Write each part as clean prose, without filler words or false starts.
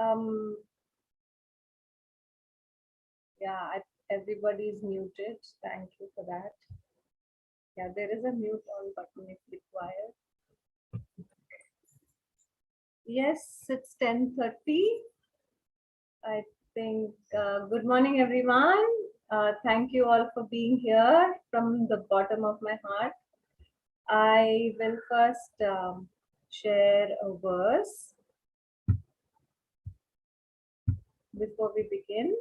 Um, yeah, everybody is muted. Thank you for that. Yeah, there is a mute on button if required. Yes, it's 10:30. I think, good morning, everyone. Thank you all for being here from the bottom of my heart. I will first share a verse before we begin.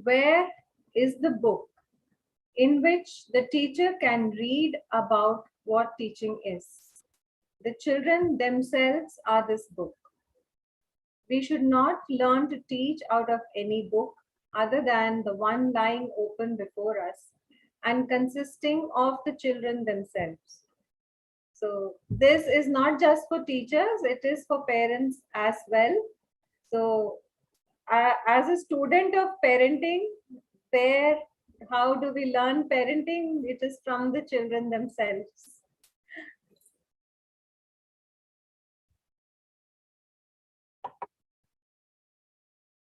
Where is the book in which the teacher can read about what teaching is? The children themselves are this book. We should not learn to teach out of any book other than the one lying open before us and consisting of the children themselves. So, this is not just for teachers, it is for parents as well. So, as a student of parenting, where how do we learn parenting? It is from the children themselves.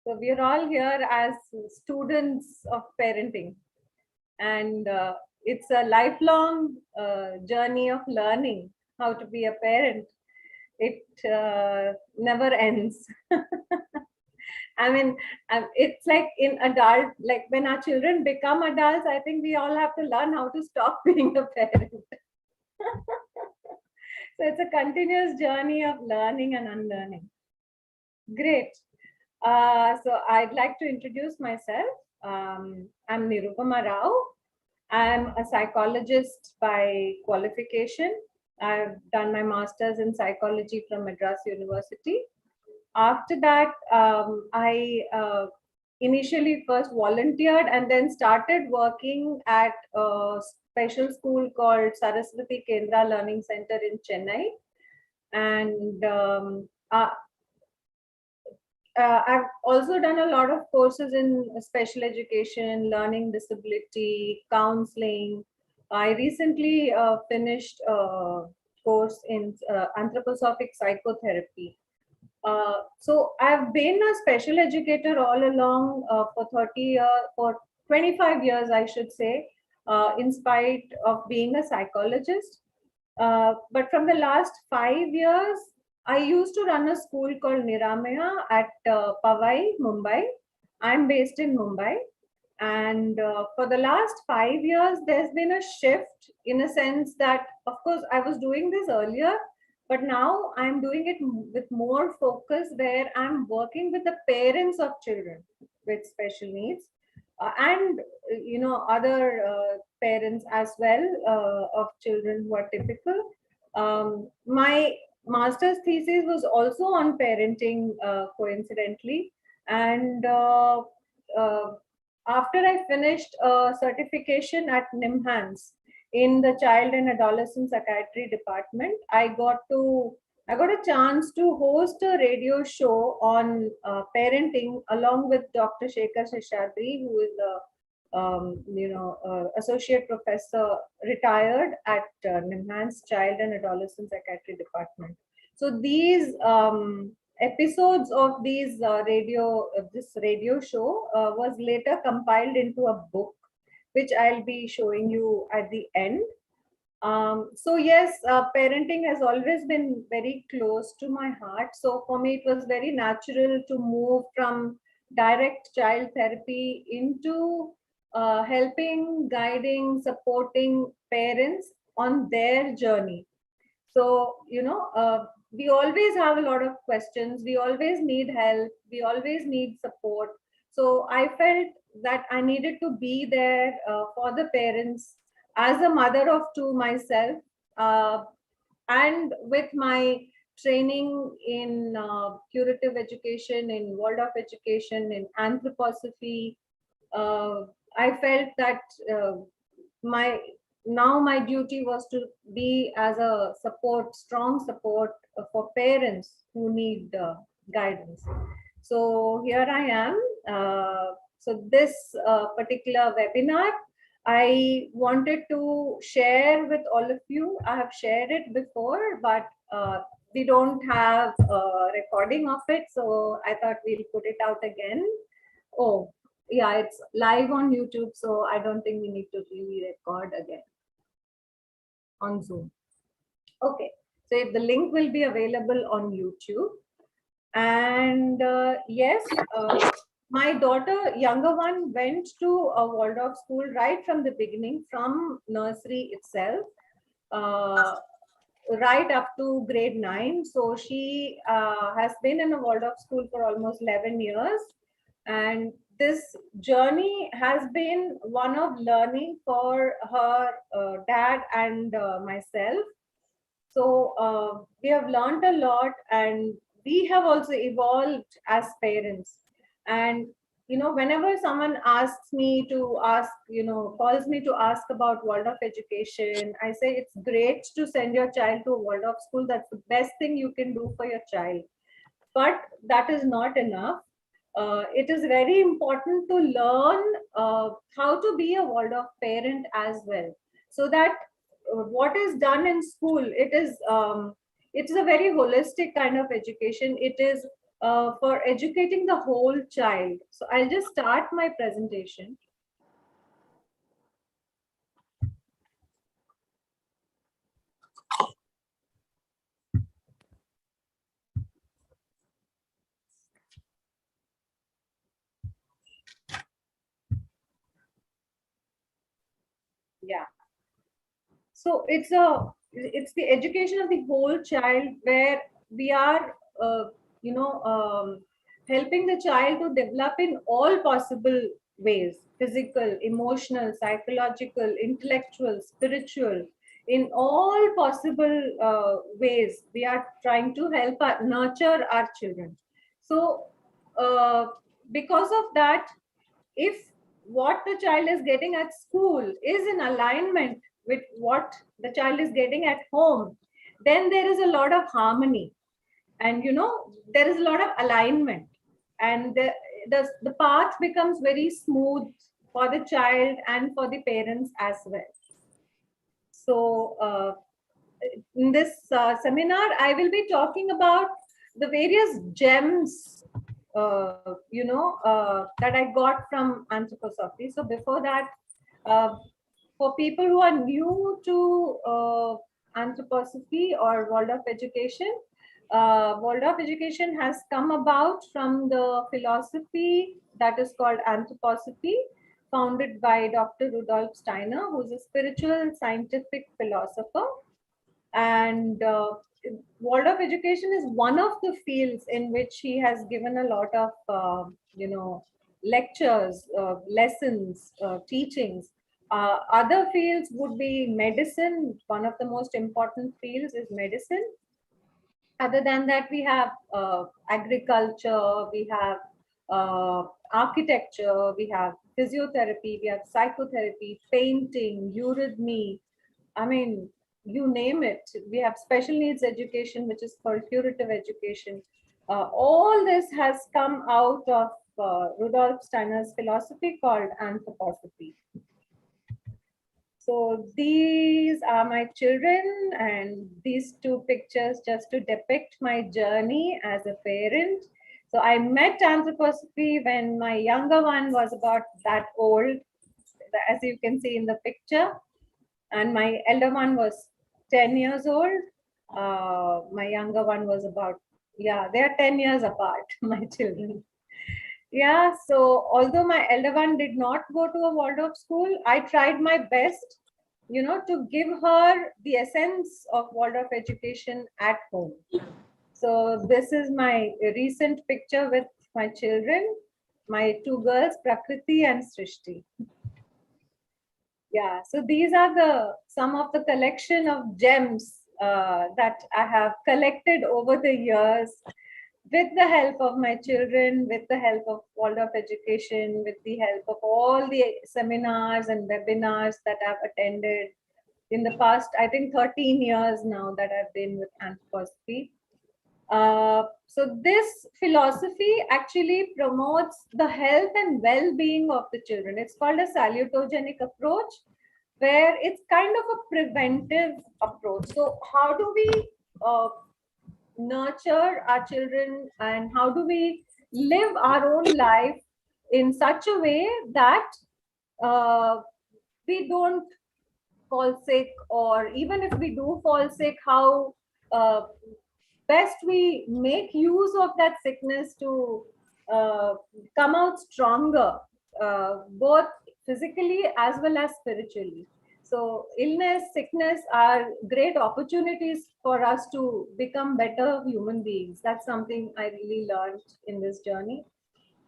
So we are all here as students of parenting, and it's a lifelong journey of learning how to be a parent. It never ends. I mean, it's like in adult, like when our children become adults, I think we all have to learn how to stop being a parent. So it's a continuous journey of learning and unlearning. Great. So I'd like to introduce myself. I'm Nirupama Rao. I'm a psychologist by qualification. I've done my master's in psychology from Madras University. After that, I initially first volunteered and then started working at a special school called Saraswati Kendra Learning Center in Chennai. And I've also done a lot of courses in special education, learning disability, counseling. I recently finished a course in anthroposophic psychotherapy. So I've been a special educator all along for 30 years, for 25 years, I should say, in spite of being a psychologist. But from the last 5 years, I used to run a school called Nirupama at Powai, Mumbai. I'm based in Mumbai. And for the last 5 years, there's been a shift in a sense that, of course, I was doing this earlier, but now I'm doing it with more focus where I'm working with the parents of children with special needs and other parents as well of children who are typical. My master's thesis was also on parenting, coincidentally, and uh, after I finished a certification at NIMHANS in the Child and Adolescent Psychiatry Department, I got a chance to host a radio show on parenting along with Dr. Shekhar Seshadri, who is a associate professor retired at NIMHANS Child and Adolescent Psychiatry Department. So these episodes of this radio show was later compiled into a book, which I'll be showing you at the end. So yes, parenting has always been very close to my heart. So for me, it was very natural to move from direct child therapy into helping, guiding, supporting parents on their journey. So, we always have a lot of questions. We always need help. We always need support. So I felt that I needed to be there for the parents as a mother of two myself, uh, and with my training in curative education, in Waldorf education, in anthroposophy. uh, I felt that my my duty was to be as a strong support for parents who need guidance. So here I am. So this particular webinar, I wanted to share with all of you. I have shared it before, but we don't have a recording of it. So I thought we'll put it out again. Oh, yeah, it's live on YouTube. So I don't think we need to really record again on Zoom. Okay. So if the link will be available on YouTube. And yes, my daughter, younger one, went to a Waldorf school right from the beginning, from nursery itself, uh, right up to grade 9. So she has been in a Waldorf school for almost 11 years. And this journey has been one of learning for her dad and myself. So we have learned a lot, and we have also evolved as parents. And whenever someone asks me to ask, calls me to ask about Waldorf education, I say it's great to send your child to a Waldorf school. That's the best thing you can do for your child. But that is not enough. It is very important to learn how to be a Waldorf parent as well, so that what is done in school, it is a very holistic kind of education. It is for educating the whole child. So I'll just start my presentation. Yeah. So it's the education of the whole child, where we are helping the child to develop in all possible ways: physical, emotional, psychological, intellectual, spiritual. In all possible ways, we are trying to help nurture our children. So uh, because of that, if what the child is getting at school is in alignment with what the child is getting at home, then there is a lot of harmony, and there is a lot of alignment, and the path becomes very smooth for the child and for the parents as well. So in this seminar, I will be talking about the various gems, that I got from anthroposophy. So before that, uh, for people who are new to anthroposophy or Waldorf education, Waldorf education has come about from the philosophy that is called anthroposophy, founded by Dr. Rudolf Steiner, who's a spiritual scientific philosopher. And Waldorf education is one of the fields in which he has given a lot of lectures, lessons, teachings. Other fields would be medicine. One of the most important fields is medicine. Other than that, we have agriculture, we have architecture, we have physiotherapy, we have psychotherapy, painting, eurythmy. I mean, you name it. We have special needs education, which is called curative education. All this has come out of Rudolf Steiner's philosophy called anthroposophy. So these are my children, and these two pictures just to depict my journey as a parent. So I met anthroposophy when my younger one was about that old, as you can see in the picture, and my elder one was 10 years old. My younger one was about, yeah, they are 10 years apart, my children. Yeah, so although my elder one did not go to a Waldorf school, I tried my best, to give her the essence of Waldorf education at home. So this is my recent picture with my children, my two girls, Prakriti and Srishti. Yeah, so these are the some of the collection of gems that I have collected over the years, with the help of my children, with the help of Waldorf education, with the help of all the seminars and webinars that I've attended in the past, I think 13 years now that I've been with anthroposophy. So this philosophy actually promotes the health and well-being of the children. It's called a salutogenic approach, where it's kind of a preventive approach. So how do we nurture our children, and how do we live our own life in such a way that uh, we don't fall sick, or even if we do fall sick, how uh, best we make use of that sickness to uh, come out stronger, both physically as well as spiritually. So illness, sickness are great opportunities for us to become better human beings. That's something I really learned in this journey,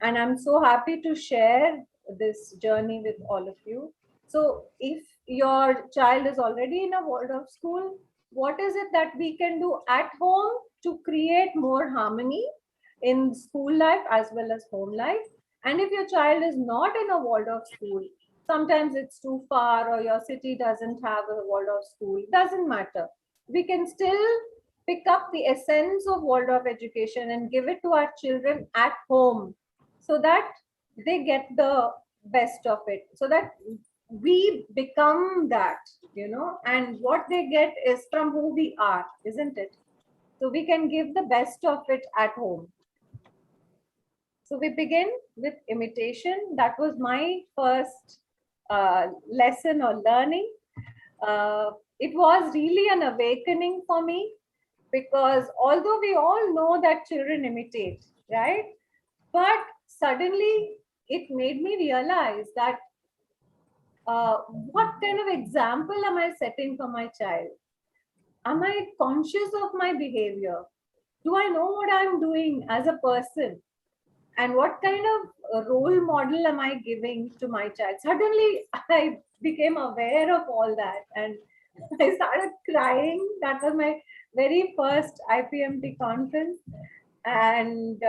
and I'm so happy to share this journey with all of you. So, if your child is already in a Waldorf school, what is it that we can do at home to create more harmony in school life as well as home life? And if your child is not in a Waldorf school, sometimes it's too far or your city doesn't have a Waldorf school, doesn't matter. We can still pick up the essence of Waldorf education and give it to our children at home, so that they get the best of it, so that we become that, and what they get is from who we are, isn't it? So we can give the best of it at home. So we begin with imitation. That was my first lesson or learning. It was really an awakening for me, because although we all know that children imitate, right? But suddenly it made me realize that what kind of example am I setting for my child? Am I conscious of my behavior? Do I know what I'm doing as a person? And what kind of role model am I giving to my child? Suddenly I became aware of all that, and I started crying. That was my very first IPMT conference, and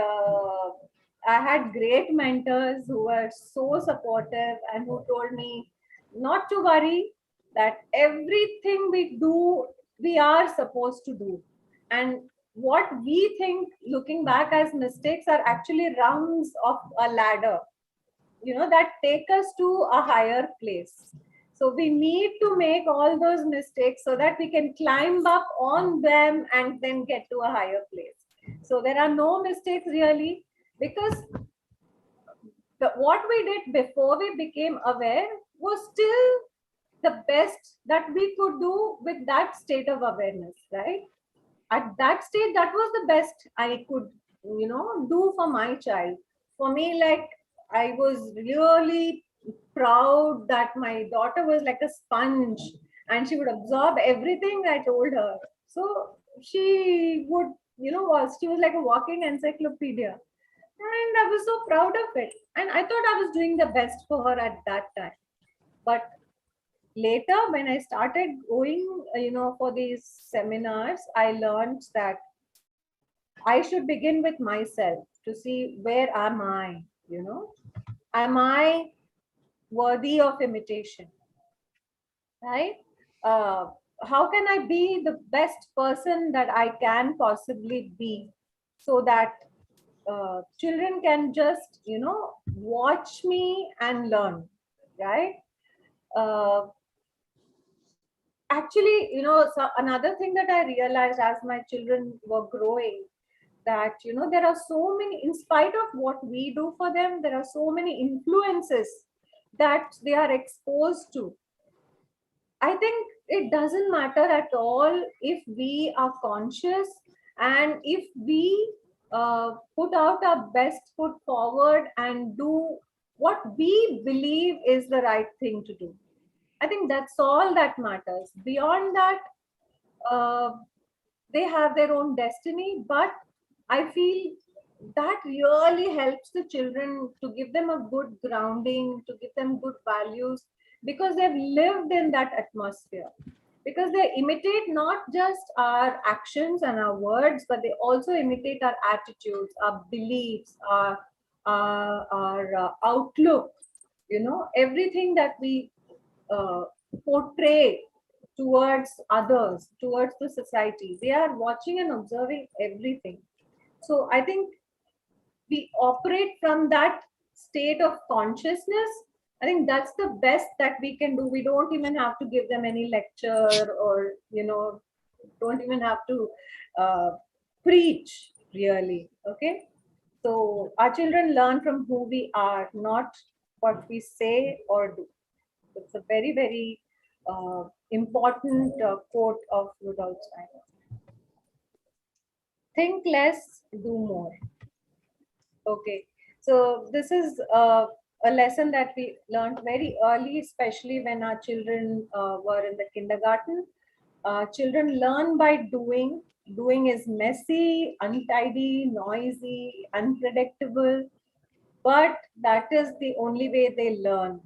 I had great mentors who were so supportive and who told me not to worry, that everything we do, we are supposed to do, and what we think looking back as mistakes are actually rungs of a ladder, that take us to a higher place. So we need to make all those mistakes so that we can climb up on them and then get to a higher place. So there are no mistakes really, because what we did before we became aware was still the best that we could do with that state of awareness, right? At that stage, that was the best I could, do for my child. For me, like, I was really proud that my daughter was like a sponge, and she would absorb everything I told her. So she would, she was like a walking encyclopedia, and I was so proud of it, and I thought I was doing the best for her at that time. But later, when I started going, for these seminars, I learned that I should begin with myself to see, where am I, am I worthy of imitation, right? uh, how can I be the best person that I can possibly be, so that children can just, watch me and learn, right? uh, Actually, so another thing that I realized as my children were growing, that there are so many, in spite of what we do for them, there are so many influences that they are exposed to. I think it doesn't matter at all if we are conscious, and if we put out our best foot forward and do what we believe is the right thing to do. I think that's all that matters. Beyond that, uh, they have their own destiny, but I feel that really helps the children, to give them a good grounding, to give them good values, because they've lived in that atmosphere. Because they imitate not just our actions and our words, but they also imitate our attitudes, our beliefs, our outlook, everything that we uh, portray towards others, towards the society. They are watching and observing everything. So I think we operate from that state of consciousness. I think that's the best that we can do. We don't even have to give them any lecture, or don't even have to uh, preach really. Okay, so our children learn from who we are, not what we say or do. It's a very, very important quote of Rudolf Steiner. Think less, do more. Okay, so this is a lesson that we learned very early, especially when our children were in the kindergarten. Children learn by doing. Doing is messy, untidy, noisy, unpredictable, but that is the only way they learn.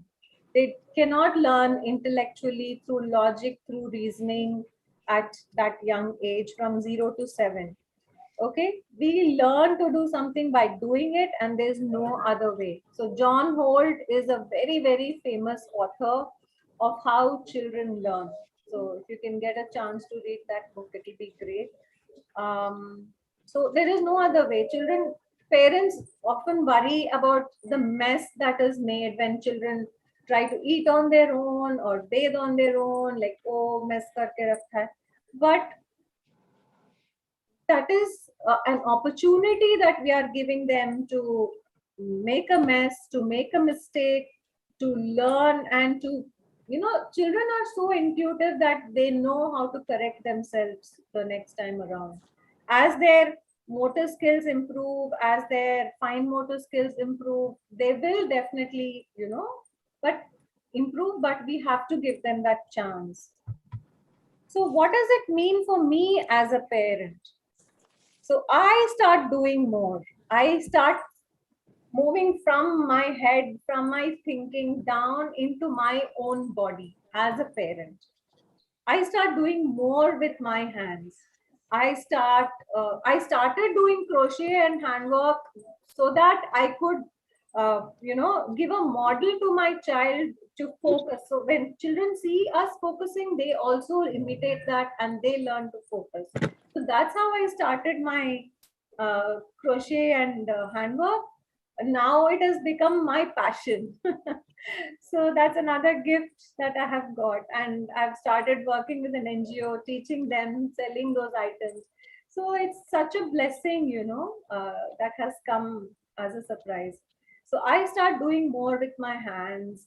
They cannot learn intellectually through logic, through reasoning at that young age from 0 to 7. Okay, we learn to do something by doing it, and there's no other way. So John Holt is a very, very famous author of how children learn. So if you can get a chance to read that book, it'll be great. So there is no other way. Parents often worry about the mess that is made when children try to eat on their own or bathe on their own, like, oh, mess karke rakha hai. But that is an opportunity that we are giving them to make a mess, to make a mistake, to learn, and to, children are so intuitive that they know how to correct themselves the next time around. As their motor skills improve, as their fine motor skills improve, they will definitely, but improve, but we have to give them that chance. So what does it mean for me as a parent? So I start doing more. I start moving from my head, from my thinking down into my own body as a parent. I start doing more with my hands. I started doing crochet and handwork so that I could, give a model to my child to focus. So when children see us focusing, they also imitate that and they learn to focus. So that's how I started my crochet and handwork. Now it has become my passion. So that's another gift that I have got, and I've started working with an NGO, teaching them, selling those items. So it's such a blessing, that has come as a surprise. So I start doing more with my hands.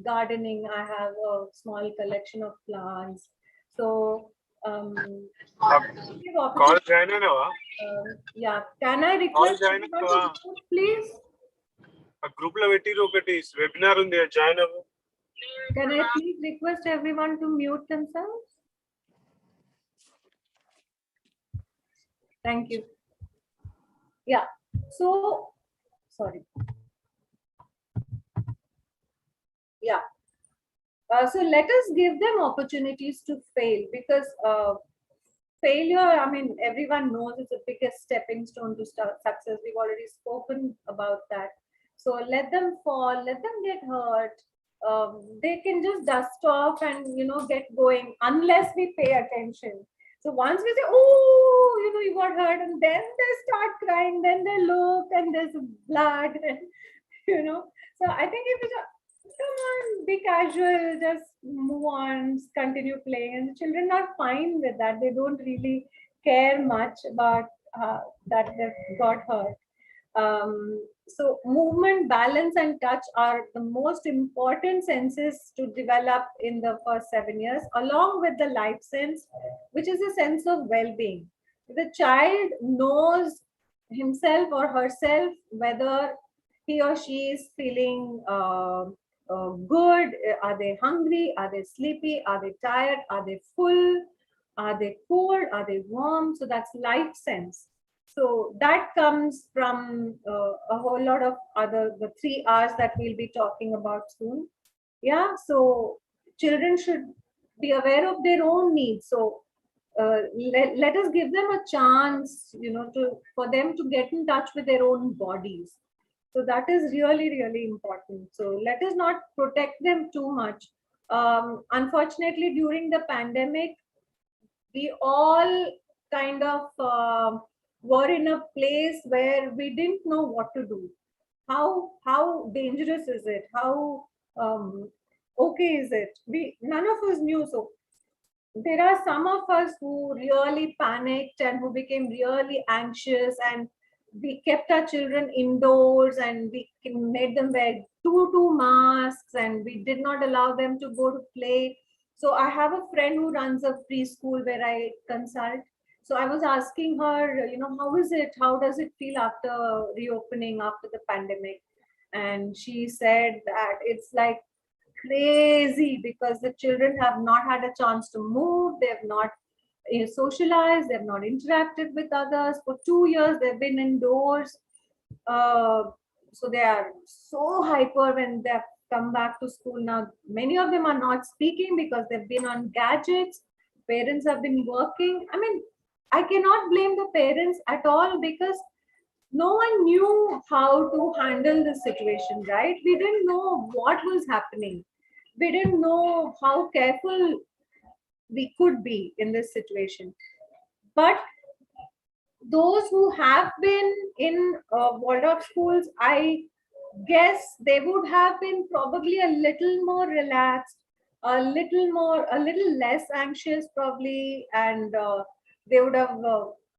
Gardening, I have a small collection of plants. So Call join yeah, can I request everyone to mute, please? A group lo vettiru okati webinar undi join avvu. Can I please request everyone to mute themselves? Thank you. Yeah. So, sorry. Yeah. So let us give them opportunities to fail, because failure, I mean, everyone knows it's the biggest stepping stone to success. We've already spoken about that. So let them fall, let them get hurt. They can just dust off and, get going, unless we pay attention. So once we say, oh, you got hurt, and then they start crying, then they look and there's blood, and, So I think if we just, come on, be casual, just move on, continue playing. And the children are fine with that. They don't really care much about that they've got hurt. So movement, balance, and touch are the most important senses to develop in the first 7 years, along with the life sense, which is a sense of well-being. The child knows himself or herself whether he or she is feeling good. Are they hungry? Are they sleepy? Are they tired? Are they full? Are they cold? Are they warm? So that's life sense. So that comes from a whole lot of the 3 R's that we'll be talking about soon. Yeah, so children should be aware of their own needs. So let us give them a chance, for them to get in touch with their own bodies. So that is really, really important. So let us not protect them too much. Unfortunately, during the pandemic, we all kind of were in a place where we didn't know what to do. How dangerous is it? How okay is it? We none of us knew. So there are some of us who really panicked and who became really anxious, and we kept our children indoors and we made them wear two masks, and we did not allow them to go to play. So I have a friend who runs a preschool where I consult. So I was asking her, how is it, how does it feel after reopening, after the pandemic? And she said that it's like crazy because the children have not had a chance to move. They have not socialized. They have not interacted with others. For 2 years, they've been indoors. Uh, so they are so hyper when they have come back to school. Now, many of them are not speaking because they've been on gadgets. Parents have been working. I mean, I cannot blame the parents at all because no one knew how to handle the situation, right? We didn't know what was happening. We didn't know how careful we could be in this situation. But those who have been in Waldorf schools, I guess they would have been probably a little more relaxed, a little less anxious, probably, and they would have,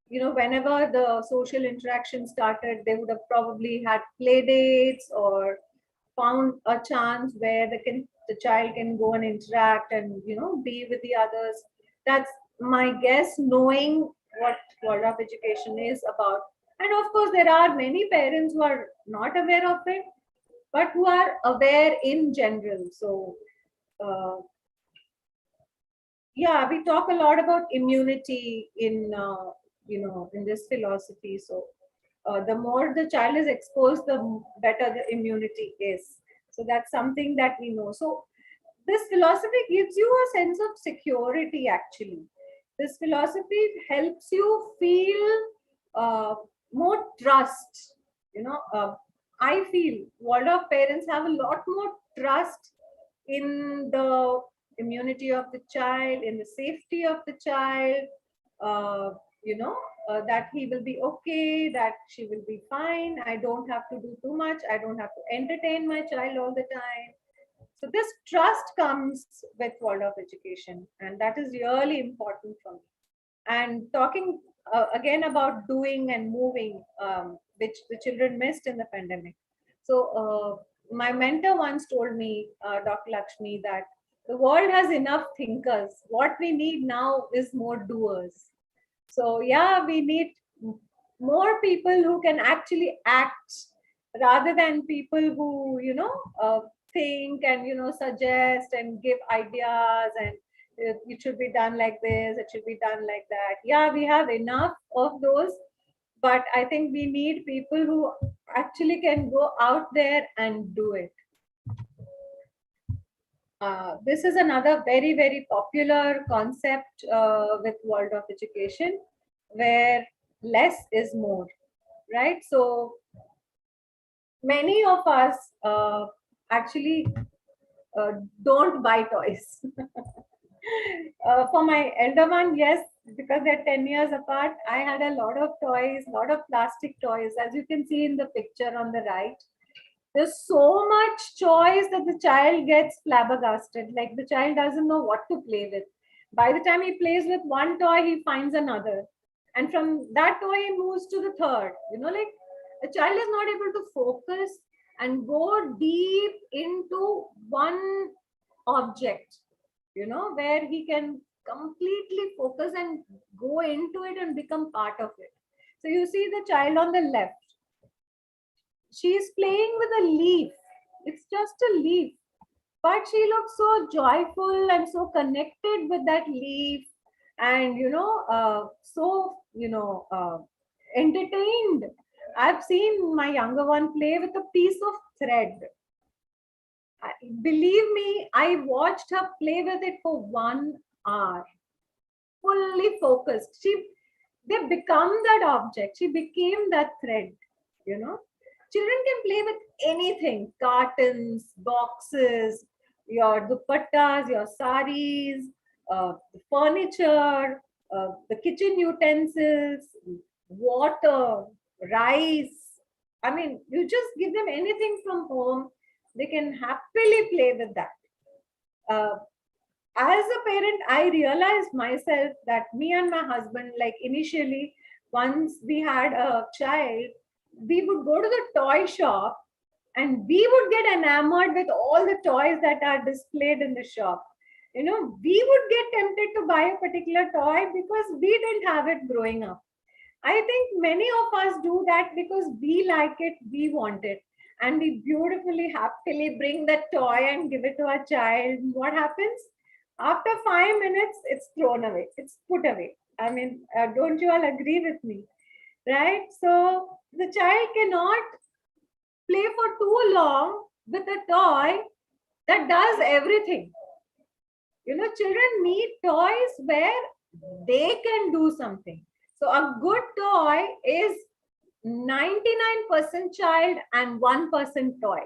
whenever the social interaction started, they would have probably had play dates or found a chance where the child can go and interact and be with the others. That's my guess, knowing what world of education is about. And of course, there are many parents who are not aware of it, but who are aware in general. So, uh, yeah, we talk a lot about immunity in this philosophy. So, the more the child is exposed, the better the immunity is. So that's something that we know. So this philosophy gives you a sense of security. Actually, this philosophy helps you feel uh, more trust. I feel Waldorf parents have a lot more trust in the immunity of the child, in the safety of the child. uh, you know that he will be okay, that she will be fine. I don't have to do too much. I don't have to entertain my child all the time. So this trust comes with world of education, and that is really important for me. And talking again about doing and moving, which the children missed in the pandemic. So my mentor once told me, Dr. Lakshmi, that the world has enough thinkers. What we need now is more doers. So yeah, we need more people who can actually act rather than people who think and suggest and give ideas, and it should be done like this, it should be done like that. Yeah, we have enough of those, but I think we need people who actually can go out there and do it. This is another very, very popular concept with world of education, where less is more, right? So many of us actually don't buy toys. For my elder one, yes, because they're 10 years apart, I had a lot of toys, lot of plastic toys, as you can see in the picture on the right. There's so much choice that the child gets flabbergasted. Like, the child doesn't know what to play with. By the time he plays with one toy, he finds another. And from that toy, he moves to the third. Like, a child is not able to focus and go deep into one object, where he can completely focus and go into it and become part of it. So you see the child on the left, she's playing with a leaf. It's just a leaf, but she looks so joyful and so connected with that leaf, and so entertained. I've seen my younger one play with a piece of thread. Believe me, I watched her play with it for 1 hour, fully focused. They become that object. She became that thread. you know Children can play with anything: cartons, boxes, your dupattas, your saris, the furniture, the kitchen utensils, water, rice. I mean, you just give them anything from home, they can happily play with that. Uh, as a parent, I realized myself that me and my husband, like initially, once we had a child, we would go to the toy shop and we would get enamored with all the toys that are displayed in the shop. You know, we would get tempted to buy a particular toy because we didn't have it growing up. I think many of us do that because we like it, we want it, and we beautifully, happily bring that toy and give it to our child. What happens? After 5 minutes, it's thrown away, it's put away. I mean, don't you all agree with me? Right? So the child cannot play for too long with a toy that does everything. You know, children need toys where they can do something. So a good toy is 99% child and 1% toy.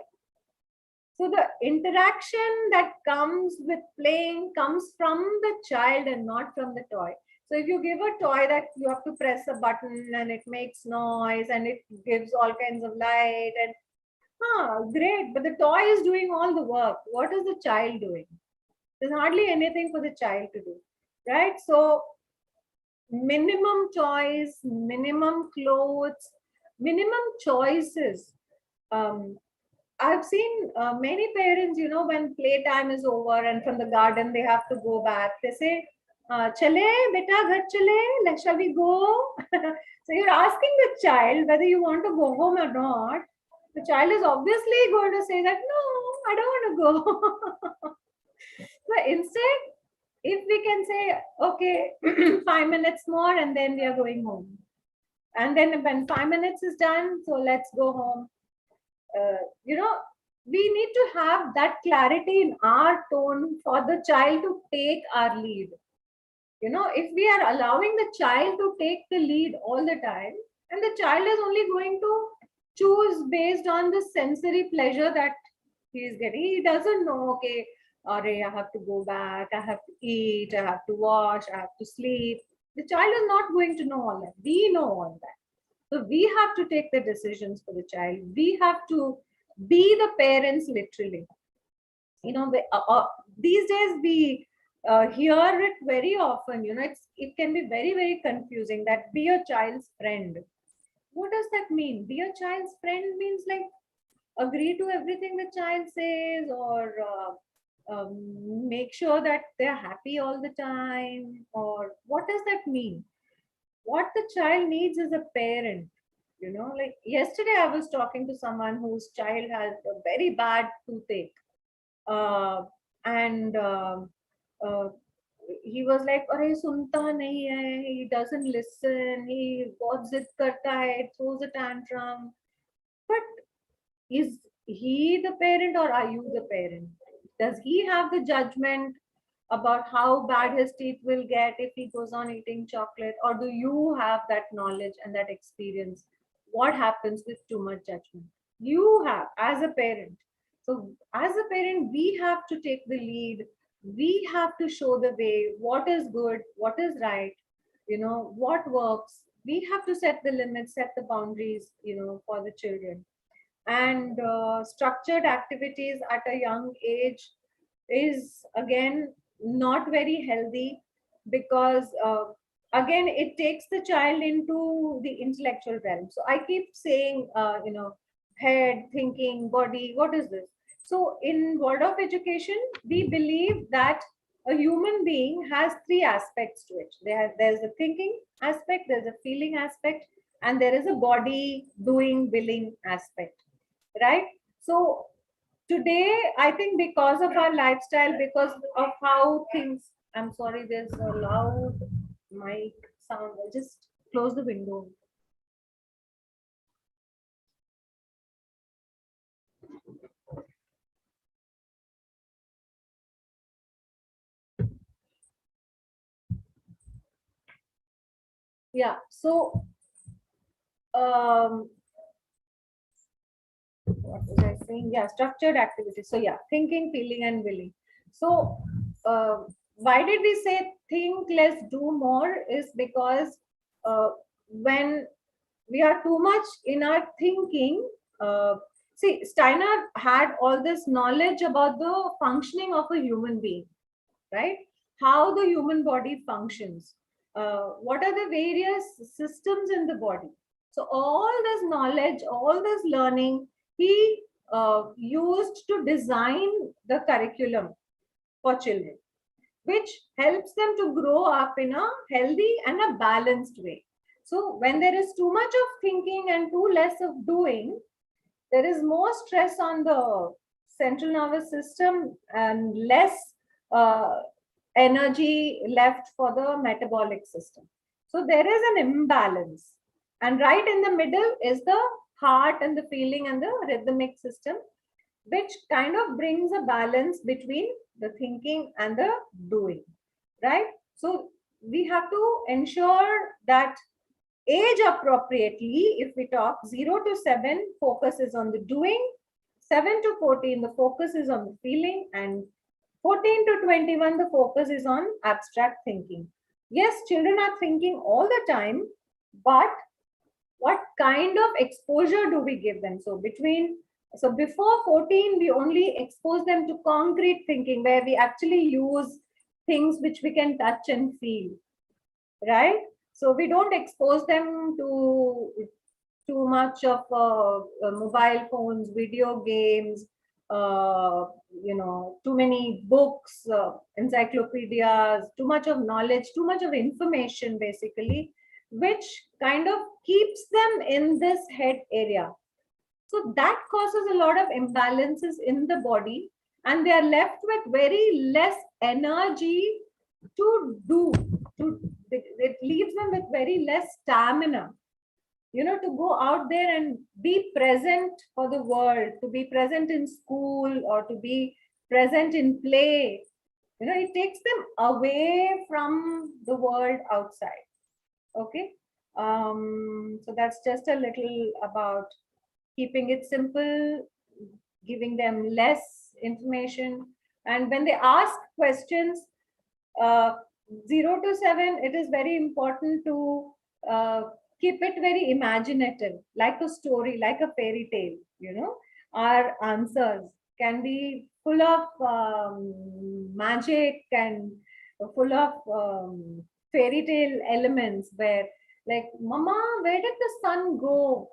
So the interaction that comes with playing comes from the child and not from the toy. So if you give a toy that you have to press a button and it makes noise and it gives all kinds of light and great, but the toy is doing all the work. What is the child doing? There's hardly anything for the child to do, right? So minimum toys, minimum clothes, minimum choices. Um, I've seen many parents, you know, when playtime is over and from the garden they have to go back, they say, Chale, beta, ghar chale, like, shall we go? So you're asking the child whether you want to go home or not. The child is obviously going to say that, no, I don't want to go. So instead, if we can say, okay, 5 minutes more and then we are going home. And then when 5 minutes is done, so let's go home. You know, we need to have that clarity in our tone for the child to take our lead. You know, if we are allowing the child to take the lead all the time, and the child is only going to choose based on the sensory pleasure that he is getting. He doesn't know, okay, I have to go back, I have to eat, I have to wash, I have to sleep. The child is not going to know all that. We know all that. So we have to take the decisions for the child. We have to be the parents literally. You know, these days we hear it very often. You know, it can be very, very confusing that be your child's friend. What does that mean? Be your child's friend means like agree to everything the child says, or make sure that they're happy all the time, or what does that mean? What the child needs is a parent. You know, like yesterday I was talking to someone whose child has a very bad toothache, uh, and uh, he was like, "अरे सुनता नहीं है, he doesn't listen, he बहुत जिद करता है, throws a tantrum." But is he the parent or are you the parent? Does he have the judgment about how bad his teeth will get if he goes on eating chocolate? Or do you have that knowledge and that experience? What happens with too much judgment? You have as a parent. So, as a parent, we have to take the lead. We have to show the way what is good, what is right, you know, what works. We have to set the limits, set the boundaries, you know, for the children. And structured activities at a young age is again not very healthy, because again it takes the child into the intellectual realm. So I keep saying, you know, head, thinking, body, what is this? So in Waldorf education we believe that a human being has three aspects to it. There's a thinking aspect, there's a feeling aspect, and there is a body doing, willing aspect, right? So today, I think because of our lifestyle, because of how things, I'm sorry, there's a loud mic sound. I'll just close the window. Yeah. So um, what was I saying? Yeah, structured activities. So yeah, thinking, feeling, and willing. So why did we say think less, do more? Is because when we are too much in our thinking, uh, see, Steiner had all this knowledge about the functioning of a human being, right? How the human body functions, what are the various systems in the body. So all this knowledge, all this learning, he used to design the curriculum for children, which helps them to grow up in a healthy and a balanced way. So when there is too much of thinking and too less of doing, there is more stress on the central nervous system and less uh, energy left for the metabolic system. So there is an imbalance. And right in the middle is the heart and the feeling and the rhythmic system, which kind of brings a balance between the thinking and the doing, right? So we have to ensure that age appropriately, if we talk 0 to 7, focus is on the doing, 7 to 14, the focus is on the feeling, and 14 to 21, the focus is on abstract thinking. Yes, children are thinking all the time, but what kind of exposure do we give them? So before 14, we only expose them to concrete thinking where we actually use things which we can touch and feel, right? So we don't expose them to too much of mobile phones, video games, too many books, encyclopedias, too much of knowledge, too much of information, basically, which kind of keeps them in this head area. So that causes a lot of imbalances in the body, and they are left with very less energy to do. To, it leaves them with very less stamina, to go out there and be present for the world, to be present in school or to be present in play. It takes them away from the world outside. Okay. So that's just a little about keeping it simple, giving them less information. And when they ask questions, uh, 0 to 7, it is very important to uh, keep it very imaginative, like a story, like a fairy tale. Our answers can be full of magic and full of fairy tale elements where, like, Mama, where did the sun go?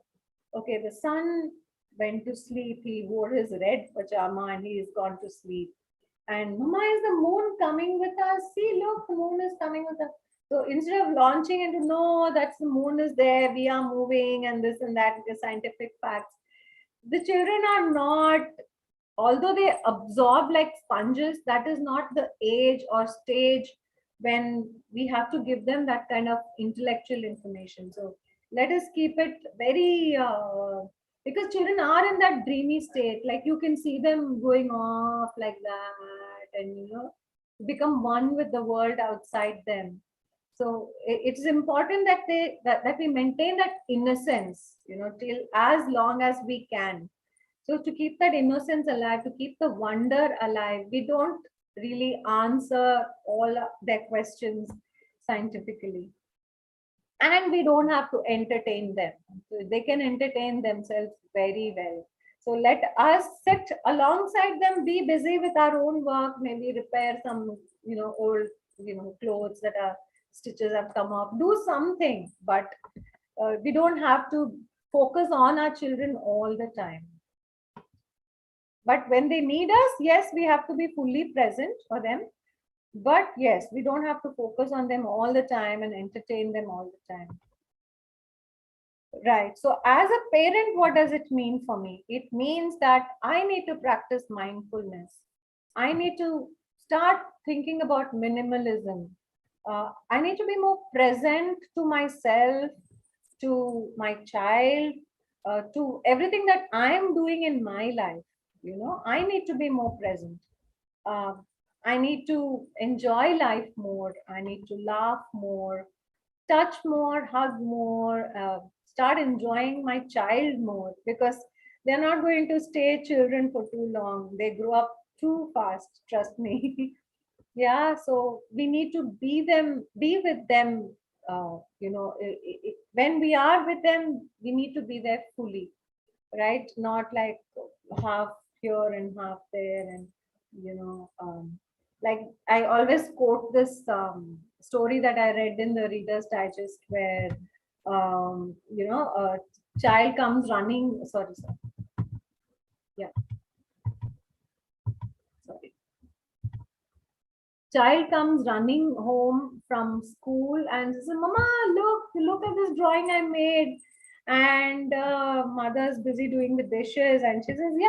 Okay, the sun went to sleep. He wore his red pajama and he is gone to sleep. And Mama, is the moon coming with us? See, look, the moon is coming with us. So instead of launching into, no, that's the moon is there, we are moving, and this and that, the scientific facts, the children are not, although they absorb like sponges, that is not the age or stage when we have to give them that kind of intellectual information. So let us keep it very because children are in that dreamy state, like you can see them going off like that, and become one with the world outside them. So it's important that that we maintain that innocence, till as long as we can. So to keep that innocence alive, to keep the wonder alive, we don't really answer all their questions scientifically, and we don't have to entertain them. So they can entertain themselves very well. So let us sit alongside them, be busy with our own work, maybe repair some, old, clothes that are stitches have come off, do something, but we don't have to focus on our children all the time. But when they need us, yes, we have to be fully present for them. But yes, we don't have to focus on them all the time and entertain them all the time. Right. So as a parent, what does it mean for me? It means that I need to practice mindfulness. I need to start thinking about minimalism. I need to be more present to myself, to my child, to everything that I am doing in my life. I need to be more present. Uh, I need to enjoy life more. I need to laugh more, touch more, hug more, start enjoying my child more, because They're not going to stay children for too long. They grow up too fast, trust me. Yeah, so we need to be with them. When we are with them, we need to be there fully, right? Not like half here and half there, and like I always quote this story that I read in the Reader's Digest, where a child comes running. Sorry, yeah, sorry. Child comes running home from school and says, "Mama, look at this drawing I made." And mother's busy doing the dishes, and she says, "Yeah,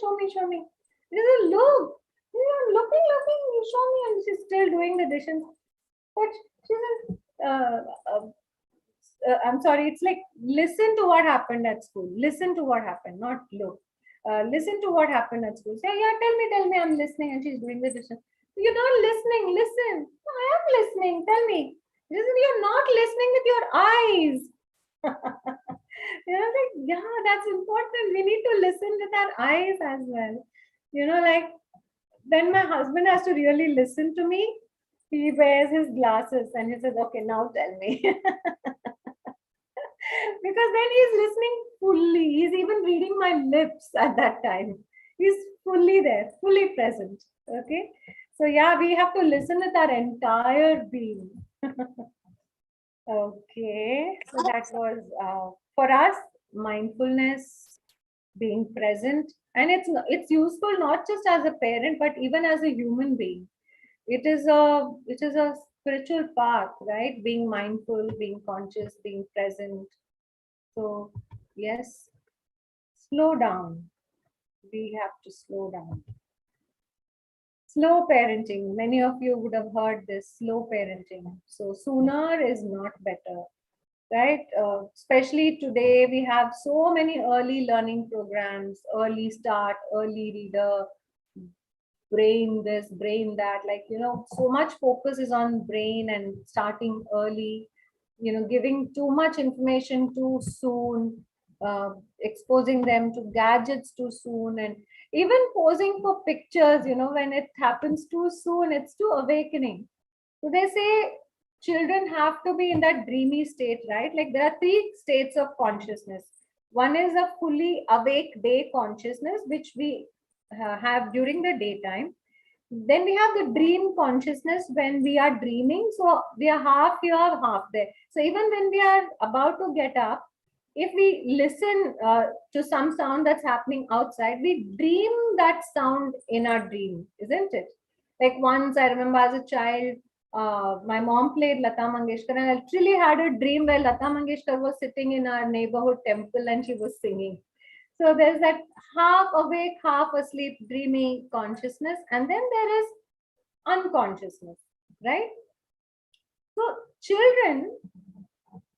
show me, show me." She says, "Look, looking, you show me." And she's still doing the dishes. But she says, I'm sorry, it's like, listen to what happened at school. Listen to what happened, not look. Listen to what happened at school. Say, yeah, tell me, I'm listening. And she's doing the dishes. You're not listening, listen. I am listening, tell me. Listen, you're not listening with your eyes. Like, yeah, that's important. We need to listen with our eyes as well. Like, when my husband has to really listen to me, he wears his glasses and he says, okay, now tell me. Because then he's listening fully. He's even reading my lips at that time. He's fully there, fully present. Okay. So, yeah, we have to listen with our entire being. Okay. So, that was for us mindfulness, being present. And it's useful not just as a parent, but even as a human being. It is a spiritual path, right? Being mindful, being conscious, being present. So, yes, slow down. We have to slow down. Slow parenting. Many of you would have heard this slow parenting. So, sooner is not better, right? Especially today, we have so many early learning programs, early start, early reader, brain this, brain that. Like, so much focus is on brain and starting early, giving too much information too soon, exposing them to gadgets too soon, and even posing for pictures, when it happens too soon, it's too awakening. So they say children have to be in that dreamy state, right? Like, there are three states of consciousness. One is a fully awake day consciousness, which we have during the daytime. Then we have the dream consciousness when we are dreaming. So we are half here, half there. So even when we are about to get up, if we listen to some sound that's happening outside, we dream that sound in our dream, isn't it? Like, once I remember as a child, my mom played Lata Mangeshkar, and I literally had a dream where Lata Mangeshkar was sitting in our neighborhood temple and she was singing. So there's that half awake, half asleep, dreamy consciousness, and then there is unconsciousness, right? So children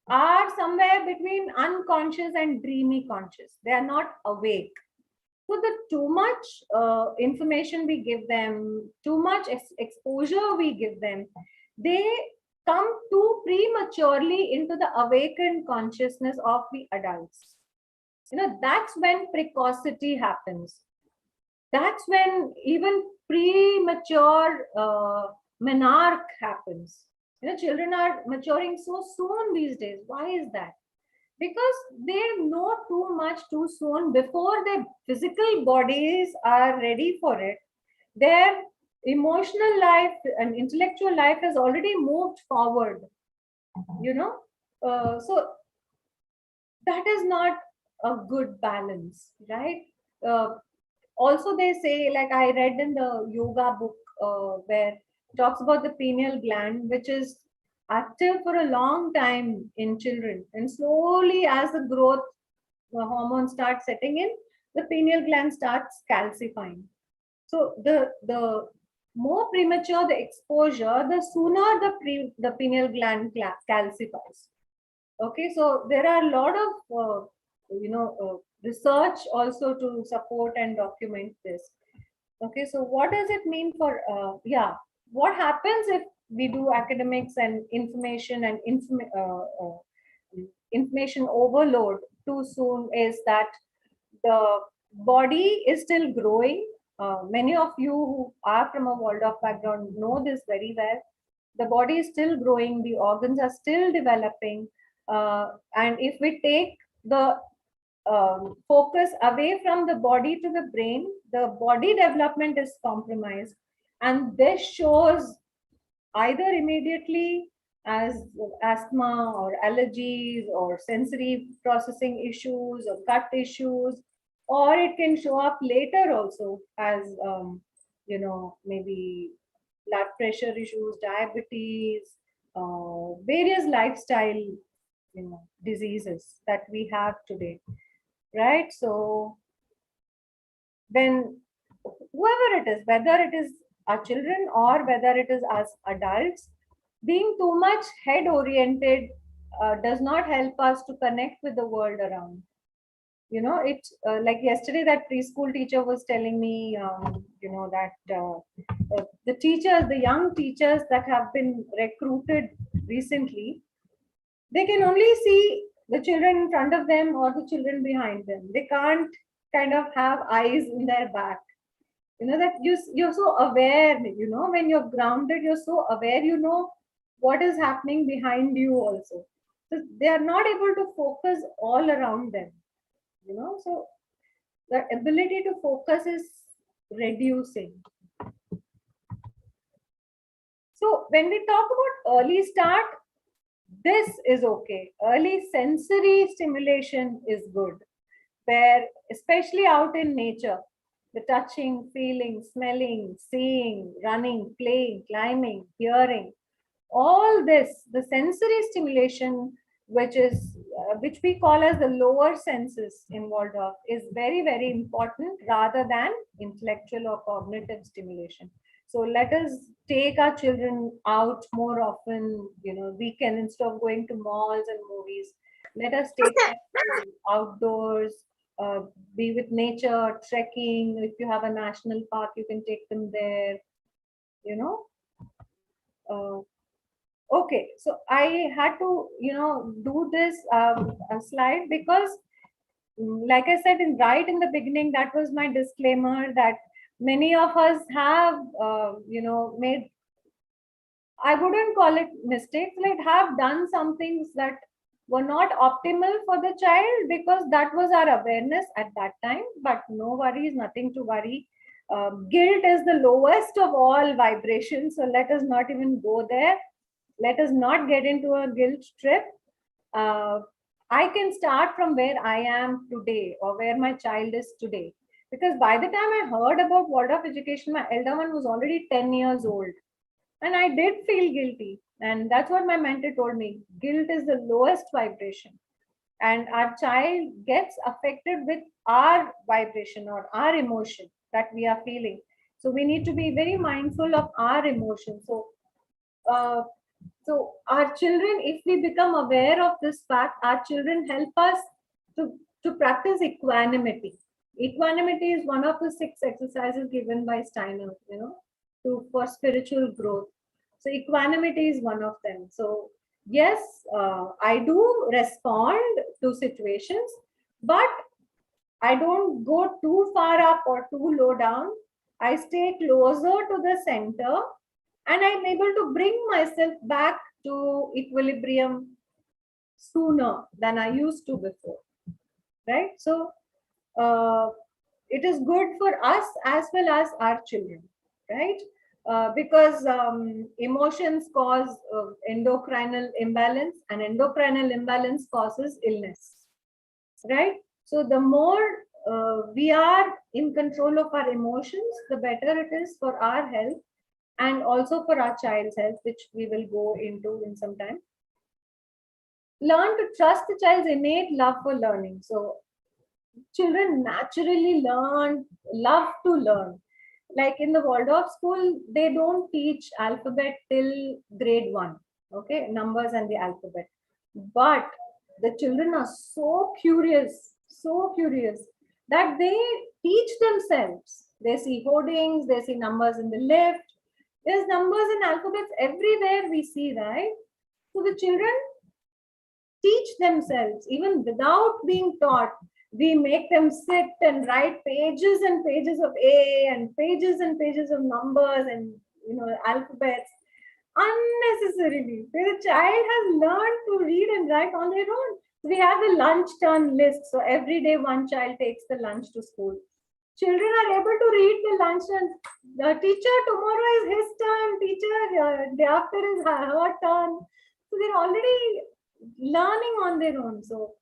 are somewhere between unconscious and dreamy conscious. They are not awake. So the too much information we give them, too much exposure we give them, they come too prematurely into the awakened consciousness of the adults. That's when precocity happens. That's when even premature menarche happens. Children are maturing so soon these days. Why is that? Because they know too much too soon before their physical bodies are ready for it. Their emotional life and intellectual life has already moved forward. So that is not a good balance, right? Uh, Also, they say, like I read in the yoga book, where it talks about the pineal gland, which is active for a long time in children, and slowly, as the growth hormones start setting in, the pineal gland starts calcifying. So the more premature the exposure, the sooner the pineal gland calcifies. Okay, so there are a lot of research also to support and document this. Okay, so what does it mean for what happens if we do academics and information and information overload too soon is that the body is still growing. Many of you who are from a Waldorf background know this very well. The body is still growing, the organs are still developing. And if we take the focus away from the body to the brain, the body development is compromised. And this shows either immediately as asthma or allergies or sensory processing issues or gut issues, or it can show up later also as maybe blood pressure issues, diabetes, various lifestyle diseases that we have today, right? So when whoever it is, whether it is our children or whether it is us adults, being too much head oriented does not help us to connect with the world around. It's like yesterday that preschool teacher was telling me, that the teachers, the young teachers that have been recruited recently, they can only see the children in front of them or the children behind them. They can't kind of have eyes in their back. That you're so aware, when you're grounded, you're so aware, what is happening behind you also. So they are not able to focus all around them, so the ability to focus is reducing. So when we talk about early start, this is okay. Early sensory stimulation is good, where especially out in nature, the touching, feeling, smelling, seeing, running, playing, climbing, hearing, all this, the sensory stimulation, which we call as the lower senses in Waldorf, is very, very important rather than intellectual or cognitive stimulation. So let us take our children out more often, weekend, instead of going to malls and movies. Let us take them to outdoors, uh, be with nature, trekking. If you have a national park, you can take them there, you know. Uh, Okay, so I had to, do this slide because, like I said, right in the beginning, that was my disclaimer that many of us have, made, I wouldn't call it mistakes, like have done some things that were not optimal for the child because that was our awareness at that time. But no worries, nothing to worry. Guilt is the lowest of all vibrations, so let us not even go there. Let us not get into a guilt trip. uh, I can start from where I am today or where my child is today, because by the time I heard about Waldorf education, my elder one was already 10 years old, and I did feel guilty. And that's what my mentor told me: guilt is the lowest vibration, and our child gets affected with our vibration or our emotion that we are feeling. So we need to be very mindful of our emotions. Uh, so our children, if we become aware of this fact, our children help us to practice equanimity. Equanimity is one of the 6 exercises given by Steiner, for spiritual growth. So equanimity is one of them. So yes, I do respond to situations, but I don't go too far up or too low down. I stay closer to the center, and I'm able to bring myself back to equilibrium sooner than I used to before. Right? So uh, it is good for us as well as our children, right? Because emotions cause endocrinal imbalance, and endocrinal imbalance causes illness, right? So the more we are in control of our emotions, the better it is for our health and also for our child's health, which we will go into in some time. Learn to trust the child's innate love for learning. So children naturally love to learn. Like in the Waldorf school, they don't teach alphabet till grade 1, okay, numbers and the alphabet. But the children are so curious that they teach themselves. They see hoardings, they see numbers in the lift. There's numbers and alphabets everywhere we see, right? So the children teach themselves, even without being taught. We make them sit and write pages and pages of A and pages of numbers and alphabets unnecessarily. The child has learned to read and write on their own. We have a lunch turn list. So every day one child takes the lunch to school. Children are able to read the lunch and the teacher, tomorrow is his turn, teacher, day after is her turn. So they're already learning on their own. So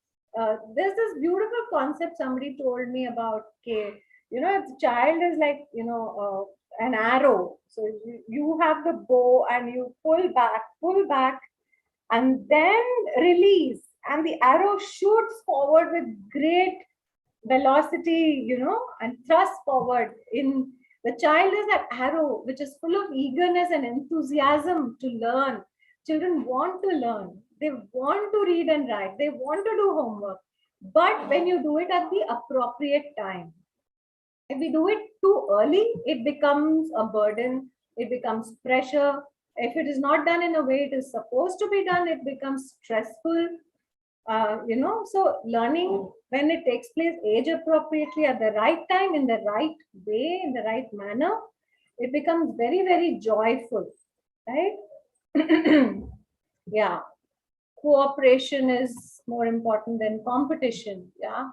there's this beautiful concept somebody told me about. Okay, if the child is like an arrow, so you have the bow and you pull back, and then release, and the arrow shoots forward with great velocity, and thrust forward. In the child is that arrow which is full of eagerness and enthusiasm to learn. Children want to learn, they want to read and write, they want to do homework, but when you do it at the appropriate time. If we do it too early, it becomes a burden, it becomes pressure. If it is not done in a way it is supposed to be done, it becomes stressful. So learning, when it takes place age appropriately, at the right time, in the right way, in the right manner, it becomes very, very joyful, right? Yeah, cooperation is more important than competition. Yeah,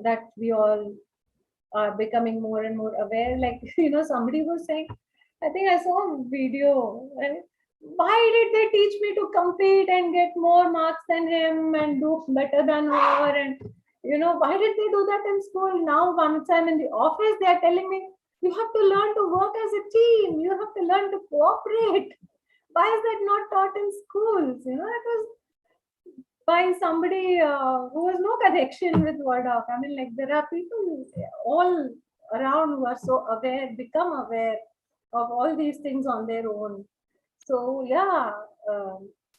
that we all are becoming more and more aware. Like, somebody was saying, I think I saw a video, right? Why did they teach me to compete and get more marks than him and do better than her? And, why did they do that in school? Now, once I'm in the office, they're telling me, you have to learn to work as a team. You have to learn to cooperate. Why is that not taught in schools? It was by somebody who has no connection with Waldorf. I mean, like, there are people all around who are so aware, become aware of all these things on their own. So, yeah,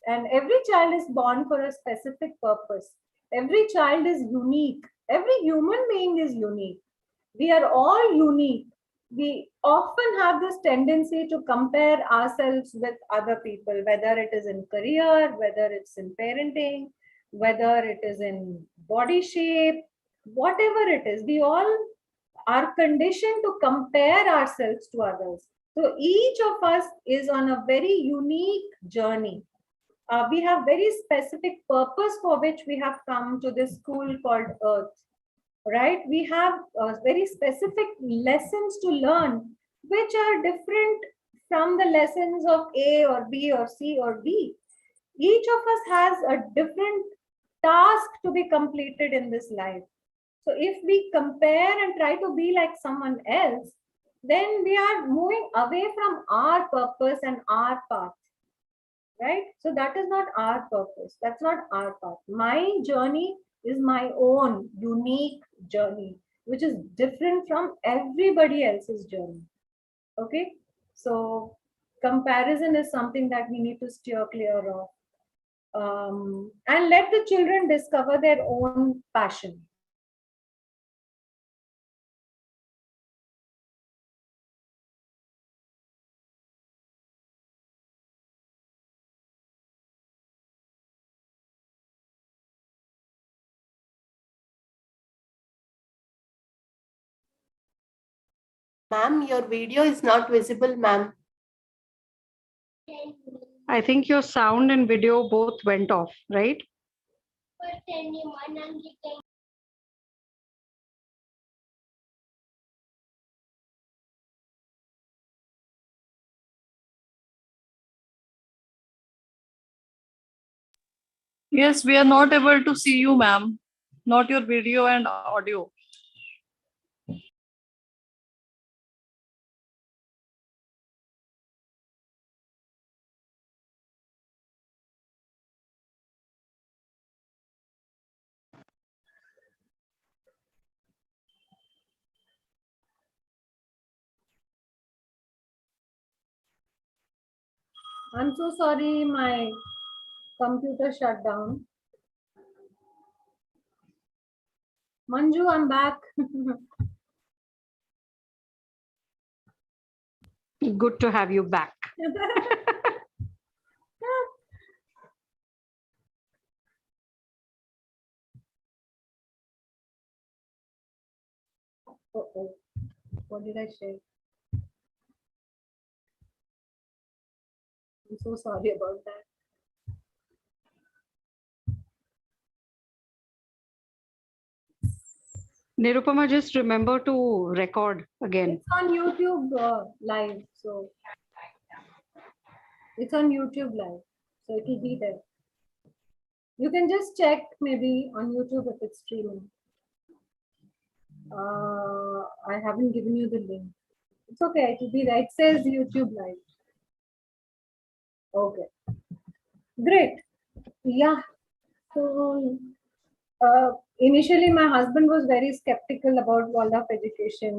and every child is born for a specific purpose. Every child is unique. Every human being is unique. We are all unique. We often have this tendency to compare ourselves with other people, whether it is in career, whether it's in parenting, whether it is in body shape, whatever it is. We all are conditioned to compare ourselves to others. So each of us is on a very unique journey. We have very specific purpose for which we have come to this school called Earth, right? We have very specific lessons to learn, which are different from the lessons of A or B or C or D. Each of us has a different task to be completed in this life. So if we compare and try to be like someone else, then we are moving away from our purpose and our path, right? So that is not our purpose. That's not our path. My journey is my own unique journey, which is different from everybody else's journey. Okay. So comparison is something that we need to steer clear of. And let the children discover their own passion. Ma'am, your video is not visible, ma'am. I think your sound and video both went off, right? Yes, we are not able to see you, ma'am. Not your video and audio. I'm so sorry, my computer shut down. Manju, I'm back. Good to have you back. Oh, what did I share? I'm so sorry about that. Nirupama, just remember to record again. It's on YouTube live, so it's on YouTube live, so it will be there. You can just check maybe on YouTube if it's streaming. I haven't given you the link. It's okay, it will be there. It says YouTube live. Okay, great. Yeah. So initially, my husband was very skeptical about Waldorf education.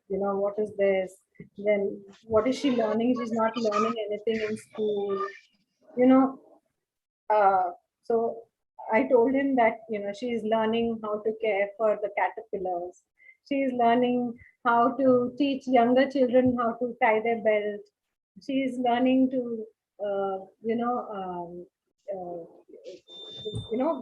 What is this? Then what is she learning? She's not learning anything in school. You know, so I told him that she is learning how to care for the caterpillars. She is learning how to teach younger children how to tie their belt. She is learning to, uh, you know, um, uh,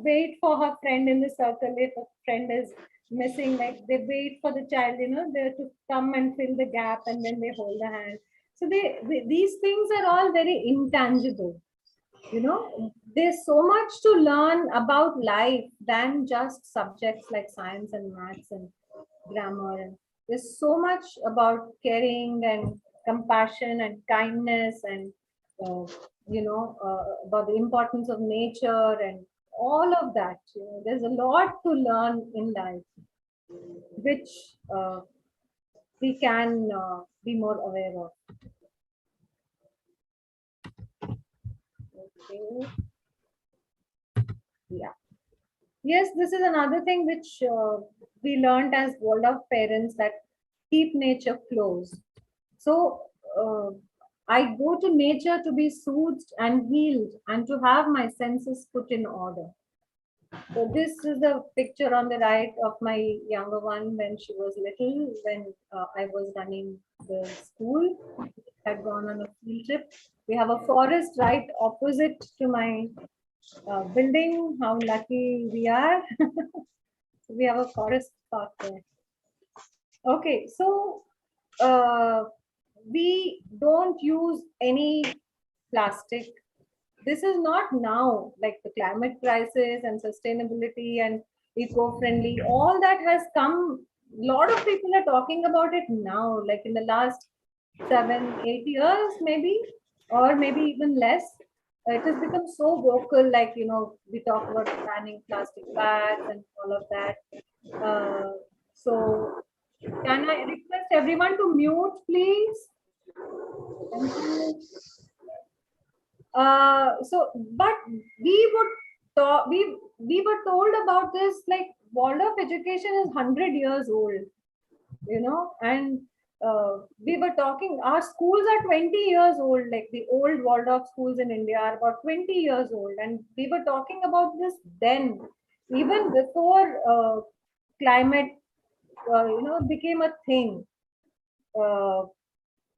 wait for her friend in the circle. If a friend is missing, like they wait for the child, they to come and fill the gap, and then they hold the hand. So these things are all very intangible. There's so much to learn about life than just subjects like science and maths and grammar. And there's so much about caring and compassion and kindness and about the importance of nature and all of that. There's a lot to learn in life, which we can be more aware of. Okay. Yeah. Yes, this is another thing which we learned as Waldorf parents, that keep nature close. So I go to nature to be soothed and healed and to have my senses put in order. So this is the picture on the right of my younger one when she was little, when I was running the school. Had gone on a field trip. We have a forest right opposite to my building. How lucky we are. We have a forest park there. Okay, so we don't use any plastic. This is not now, like the climate crisis and sustainability and eco-friendly, all that has come. A lot of people are talking about it now, like in the last 7-8 years, maybe, or maybe even less. It has become so vocal, like, we talk about banning plastic bags and all of that. So can I request everyone to mute, please? Thank you. But we would talk, we were told about this, like Waldorf education is 100 years old, and we were talking, our schools are 20 years old, like the old Waldorf schools in India are about 20 years old, and we were talking about this then, even before climate, became a thing. Uh,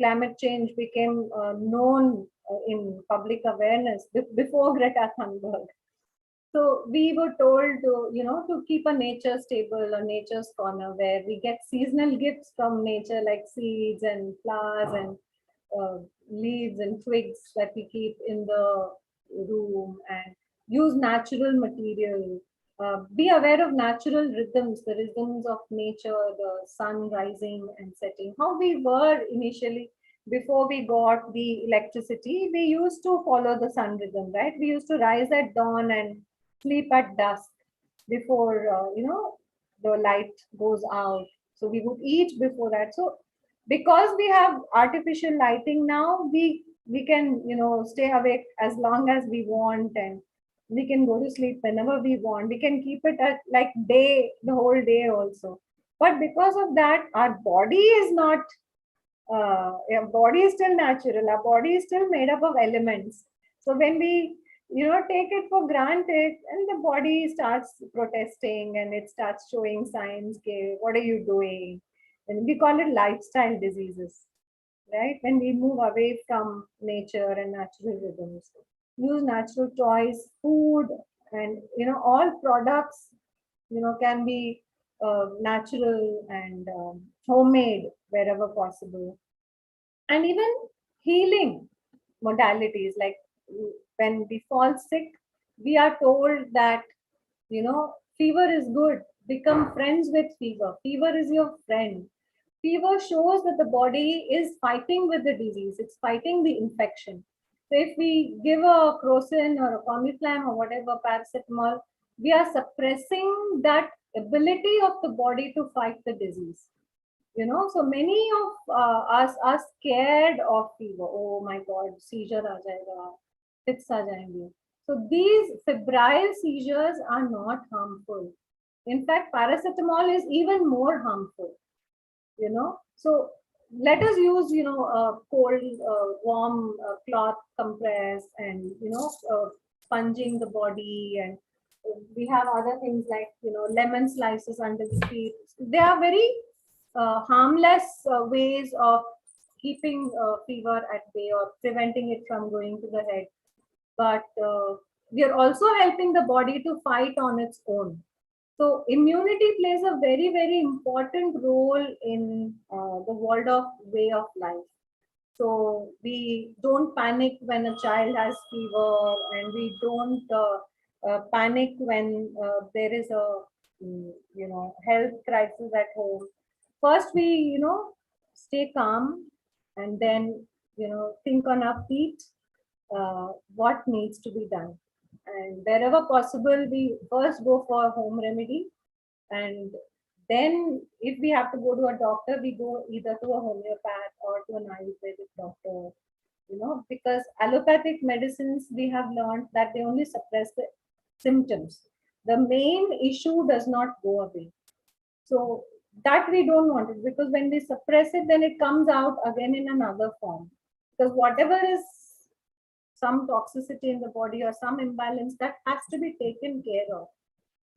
Climate change became known in public awareness before Greta Thunberg. So we were told to, to keep a nature stable, a nature's corner, where we get seasonal gifts from nature, like seeds and flowers and leaves and twigs that we keep in the room, and use natural material. Be aware of natural rhythms, the rhythms of nature, the sun rising and setting. How we were initially, before we got the electricity, we used to follow the sun rhythm, right? We used to rise at dawn and sleep at dusk before the light goes out. So we would eat before that. So because we have artificial lighting now, we can stay awake as long as we want, and we can go to sleep whenever we want. We can keep it at like day, the whole day also. But because of that, our body is not, our body is still natural. Our body is still made up of elements. So when we take it for granted, and the body starts protesting and it starts showing signs, okay, what are you doing? And we call it lifestyle diseases, right? When we move away from nature and natural rhythms, use natural toys, food, and all products can be natural and homemade wherever possible. And even healing modalities, like when we fall sick, we are told that, fever is good, become friends with fever, fever is your friend. Fever shows that the body is fighting with the disease, it's fighting the infection. So if we give a crocin or a Comiflam or whatever, paracetamol, we are suppressing that ability of the body to fight the disease. So many of us are scared of fever. Oh my God, seizure aa jayega, fits aa jayenge. So these febrile seizures are not harmful. In fact, paracetamol is even more harmful. So let us use, a cold, warm cloth compress, and sponging the body, and we have other things like lemon slices under the feet. They are very harmless ways of keeping fever at bay or preventing it from going to the head. But we are also helping the body to fight on its own. So immunity plays a very, very important role in the Waldorf way of life. So we don't panic when a child has fever, and we don't panic when there is a health crisis at home. First, we stay calm, and then think on our feet what needs to be done. And wherever possible, we first go for home remedy, and then if we have to go to a doctor, we go either to a homeopath or to an Ayurvedic doctor, because allopathic medicines, we have learned that they only suppress the symptoms. The main issue does not go away. So that we don't want it, because when we suppress it, then it comes out again in another form. Because whatever is some toxicity in the body or some imbalance, that has to be taken care of,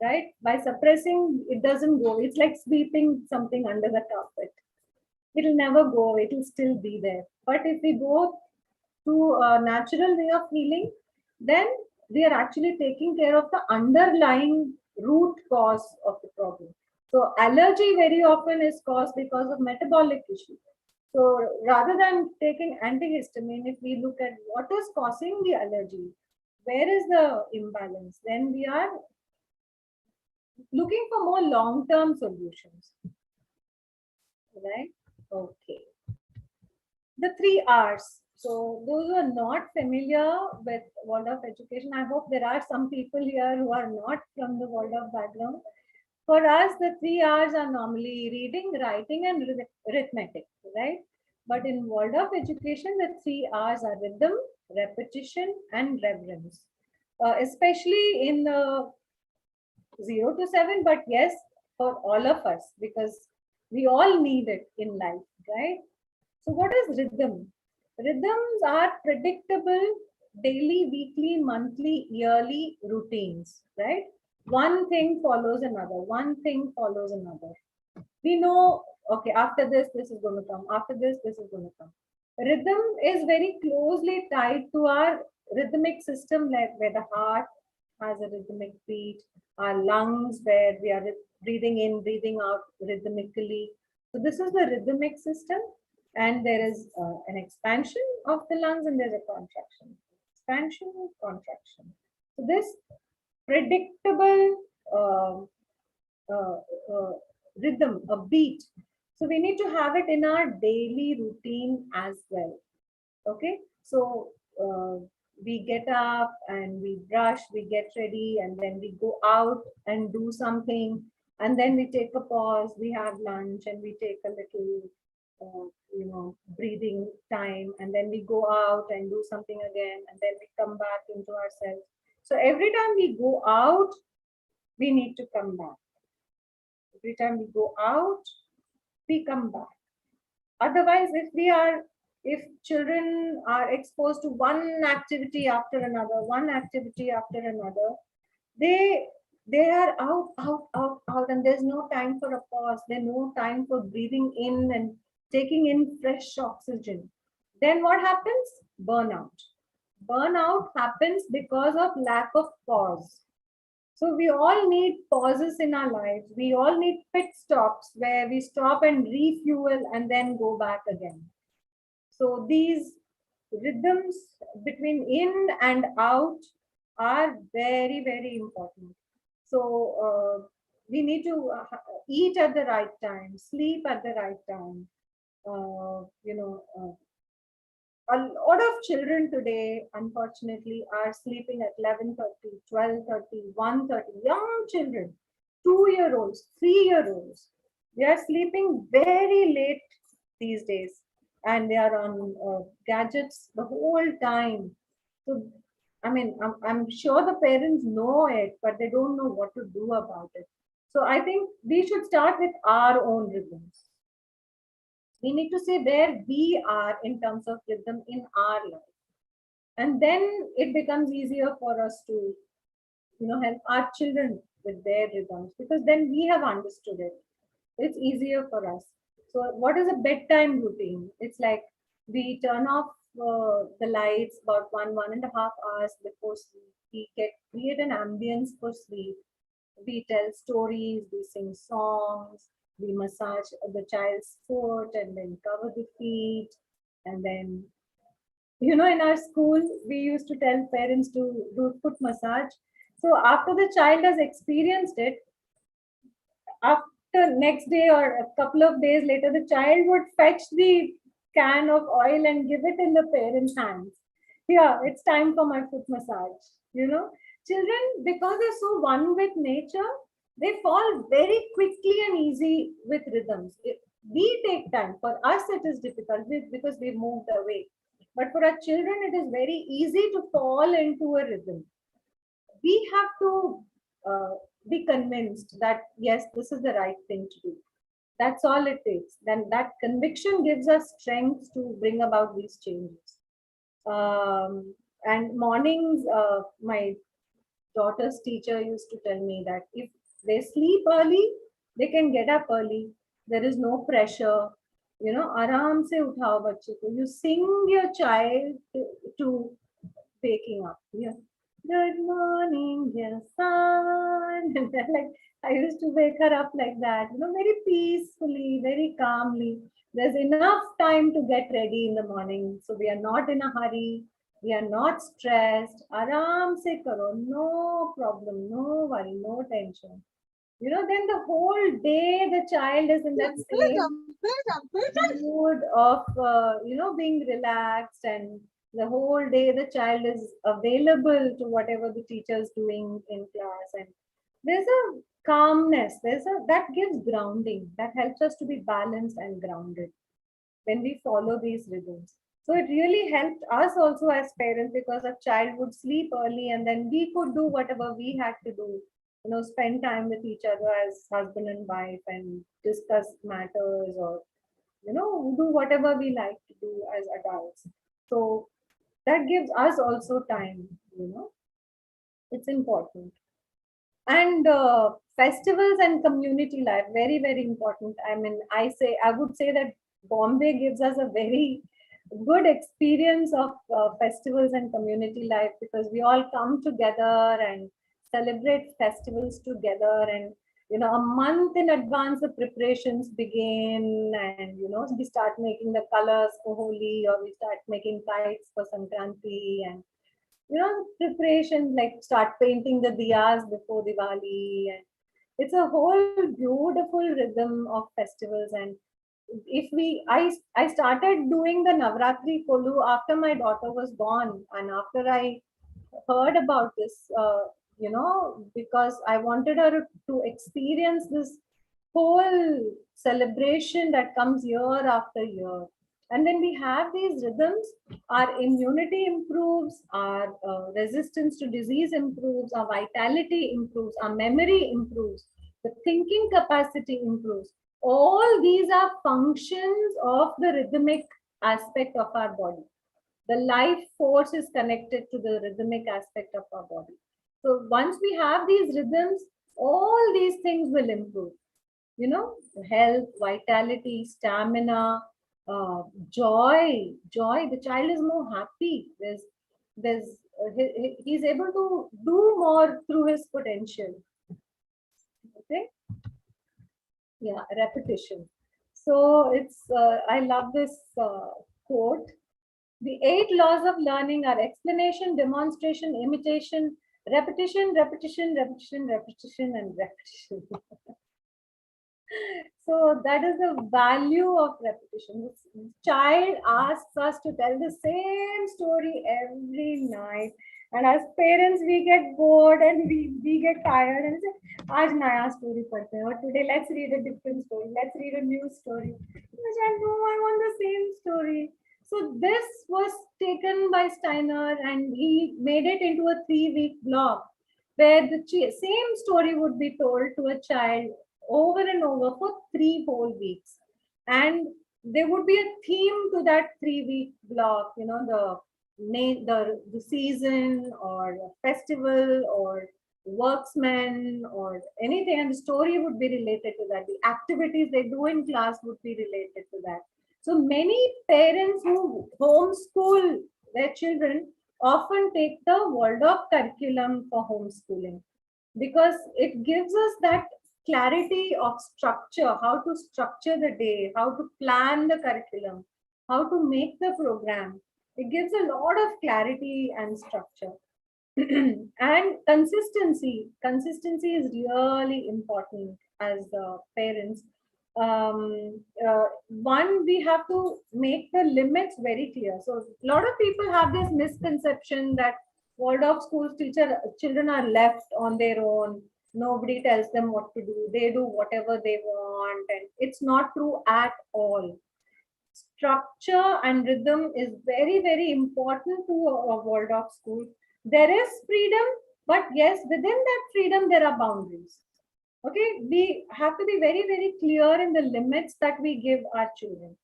right? By suppressing, it doesn't go. It's like sweeping something under the carpet. It'll never go, it'll still be there. But if we go to a natural way of healing, then we are actually taking care of the underlying root cause of the problem. So allergy very often is caused because of metabolic issues. So rather than taking antihistamine, if we look at what is causing the allergy, where is the imbalance, then we are looking for more long-term solutions, right? Okay. The 3 R's. So those who are not familiar with Waldorf education, I hope there are some people here who are not from the Waldorf background. For us, the 3 R's are normally reading, writing, and arithmetic, right? But in Waldorf education, the 3 R's are rhythm, repetition, and reverence. Especially in the 0 to 7, but yes, for all of us, because we all need it in life, right? So what is rhythm? Rhythms are predictable daily, weekly, monthly, yearly routines, right? One thing follows another, one thing follows another. We know, okay, after this is going to come, after this is going to come. Rhythm is very closely tied to our rhythmic system, like where the heart has a rhythmic beat, our lungs where we are breathing in, breathing out rhythmically. So this is the rhythmic system, and there is an expansion of the lungs and there's a contraction. Expansion, contraction. So this predictable uh, uh, rhythm, a beat. So we need to have it in our daily routine as well. Okay, so we get up and we brush, we get ready, and then we go out and do something, and then we take a pause, we have lunch, and we take a little breathing time, and then we go out and do something again, and then we come back into ourselves. So every time we go out, we need to come back. Every time we go out, we come back. Otherwise, if children are exposed to one activity after another, they are out, and there's no time for a pause. There's no time for breathing in and taking in fresh oxygen. Then what happens? Burnout. Burnout happens because of lack of pause. So we all need pauses in our lives. We all need pit stops where we stop and refuel and then go back again. So these rhythms between in and out are very, very important. So we need to eat at the right time, sleep at the right time. A lot of children today, unfortunately, are sleeping at 11:30, 12:30, 1:30. Young children, 2 year olds, 3 year olds. They are sleeping very late these days and they are on gadgets the whole time. So, I mean, I'm sure the parents know it, but they don't know what to do about it. So, I think we should start with our own rhythms. We need to say where we are in terms of rhythm in our life. And then it becomes easier for us to, help our children with their rhythms because then we have understood it. It's easier for us. So, what is a bedtime routine? It's like we turn off the lights about 1.5 hours before sleep. Create an ambience for sleep. We tell stories, we sing songs, we massage the child's foot and then cover the feet. And then, in our school, we used to tell parents to do foot massage. So after the child has experienced it, after next day or a couple of days later, the child would fetch the can of oil and give it in the parents' hands. Yeah, it's time for my foot massage. Children, because they're so one with nature, they fall very quickly and easy with rhythms. We take time. For us, it is difficult because we moved away. But for our children, it is very easy to fall into a rhythm. We have to be convinced that yes, this is the right thing to do. That's all it takes. Then that conviction gives us strength to bring about these changes. And mornings, my daughter's teacher used to tell me that if they sleep early, they can get up early. There is no pressure. Aram se uthao bachche ko. You sing your child to waking up. Yeah. Good morning, dear son. And then, like, I used to wake her up like that, very peacefully, very calmly. There's enough time to get ready in the morning. So we are not in a hurry. We are not stressed. Aram se karo. No problem, no worry, no tension. Then the whole day the child is in that same mood of, being relaxed, and the whole day the child is available to whatever the teacher is doing in class. And there's a calmness, that gives grounding, that helps us to be balanced and grounded when we follow these rhythms. So it really helped us also as parents because a child would sleep early and then we could do whatever we had to do, spend time with each other as husband and wife and discuss matters, or, do whatever we like to do as adults. So that gives us also time, it's important. And festivals and community life, very, very important. I mean, I would say that Bombay gives us a very good experience of festivals and community life because we all come together and celebrate festivals together. And a month in advance the preparations begin, and we start making the colors for Holi, or we start making kites for Sankranti, and preparation, like start painting the diyas before Diwali. And it's a whole beautiful rhythm of festivals. And if we I started doing the Navratri Kolu after my daughter was born, and after I heard about this, because I wanted her to experience this whole celebration that comes year after year. And when we have these rhythms, our immunity improves, our resistance to disease improves, our vitality improves, our memory improves, the thinking capacity improves. All these are functions of the rhythmic aspect of our body. The life force is connected to the rhythmic aspect of our body. So once we have these rhythms, all these things will improve. Health, vitality, stamina, joy. The child is more happy. There's he's able to do more through his potential. Okay. Yeah, repetition. So it's I love this quote. The 8 laws of learning are explanation, demonstration, imitation, repetition, repetition, repetition, repetition, and repetition. So that is the value of repetition. This child asks us to tell the same story every night. And as parents, we get bored and we get tired and say, "Aaj naya story padhte hain, or today let's read a different story. Let's read a new story." The child, no, I want the same story. So this was taken by Steiner and he made it into a 3-week block where the same story would be told to a child over and over for 3 whole weeks. And there would be a theme to that 3-week block, you know, the season or festival or worksman or anything, and the story would be related to that. The activities they do in class would be related to that. So many parents who homeschool their children often take the Waldorf curriculum for homeschooling because it gives us that clarity of structure, how to structure the day, how to plan the curriculum, how to make the program. It gives a lot of clarity and structure. And consistency is really important as parents. One, we have to make the limits very clear. So a lot of people have this misconception that Waldorf schools children are left on their own. Nobody tells them what to do. They do whatever they want, and it's not true at all. Structure and rhythm is very, very important to a Waldorf school. There is freedom, but yes, within that freedom, there are boundaries. Okay, we have to be very, very clear in the limits that we give our children.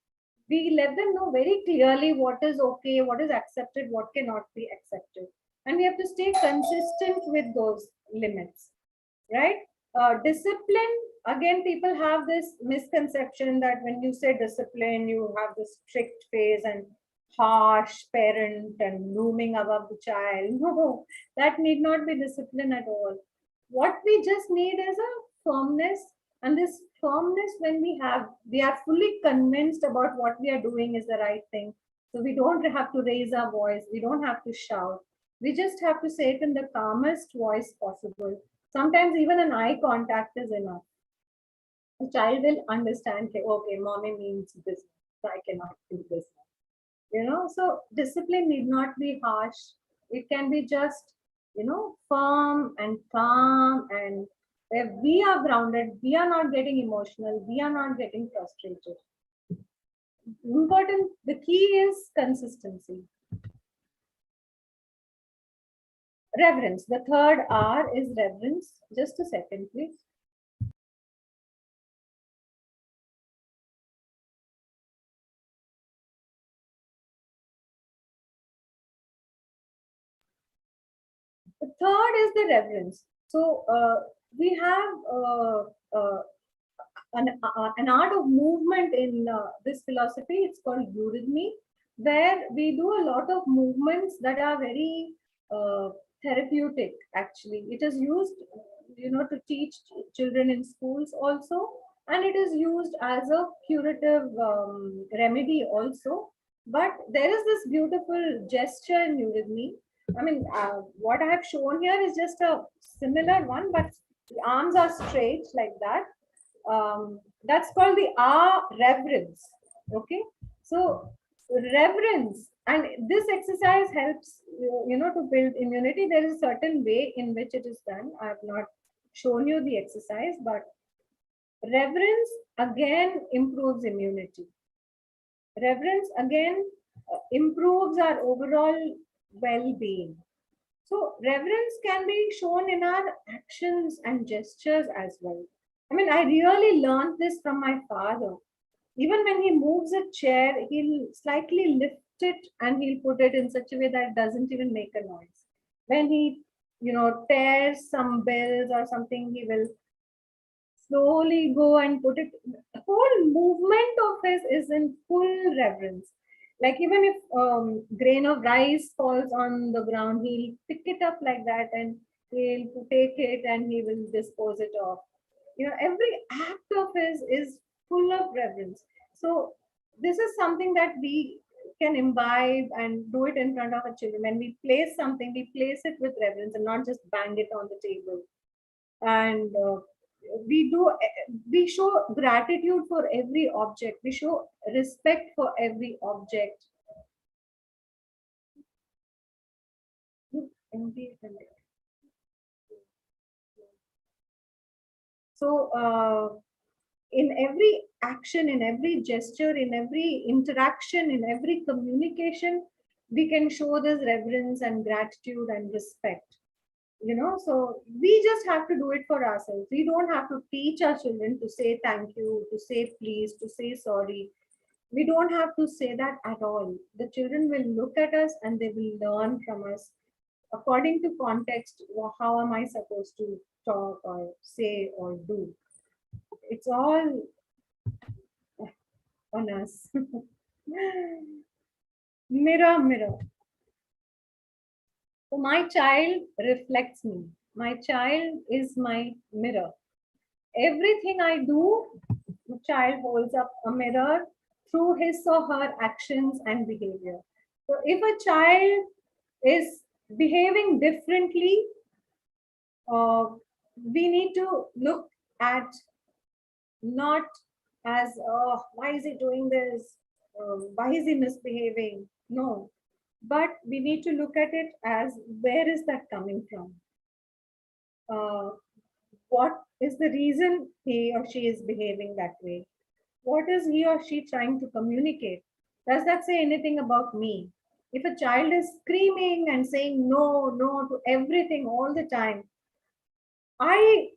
We let them know very clearly what is okay, what is accepted, what cannot be accepted. And we have to stay consistent with those limits, right? Discipline, again, people have this misconception that when you say discipline, you have this strict face and harsh parent and looming above the child. No, that need not be discipline at all. What we just need is a firmness, and this firmness, when we are fully convinced about what we are doing is the right thing. So we don't have to raise our voice, we don't have to shout, we just have to say it in the calmest voice possible. Sometimes even an eye contact is enough. The child will understand, okay, mommy means this, so I cannot do this. So discipline need not be harsh. It can be just, firm and calm, and where we are grounded, we are not getting emotional, we are not getting frustrated. Important, the key is consistency. Reverence. The third R is reverence. Just a second, please. The third is the reverence. So we have an art of movement in this philosophy. It's called eurythmy, where we do a lot of movements that are very therapeutic. Actually, it is used, to teach children in schools also, and it is used as a curative remedy also. But there is this beautiful gesture in eurythmy. I mean, what I have shown here is just a similar one, but the arms are straight like that. That's called the reverence. Okay, so reverence, and this exercise helps to build immunity. There is a certain way in which it is done. I have not shown you the exercise, but reverence again improves immunity. Reverence again improves our overall well-being. So reverence can be shown in our actions and gestures as well. I mean, I really learned this from my father. Even when he moves a chair, he'll slightly lift it and he'll put it in such a way that it doesn't even make a noise. When he, tears some bills or something, he will slowly go and put it. The whole movement of his is in full reverence. Like even if grain of rice falls on the ground, he'll pick it up like that and he'll take it and he will dispose it off. Every act of his is full of reverence. So this is something that we can imbibe and do it in front of our children. When we place something, we place it with reverence and not just bang it on the table. And we show gratitude for every object. We show respect for every object. So in every action, in every gesture, in every interaction, in every communication, we can show this reverence and gratitude and respect. So we just have to do it for ourselves. We don't have to teach our children to say thank you, to say please, to say sorry. We don't have to say that at all. The children will look at us and they will learn from us according to context. How am I supposed to talk or say or do? It's all on us. Mirror, mirror. So my child reflects me. My child is my mirror. Everything I do, the child holds up a mirror through his or her actions and behavior. So if a child is behaving differently, we need to look at not as, oh, why is he doing this? Why is he misbehaving? No, but we need to look at it as, where is that coming from? What is the reason he or she is behaving that way? What is he or she trying to communicate? Does that say anything about me? If a child is screaming and saying no, no to everything all the time, I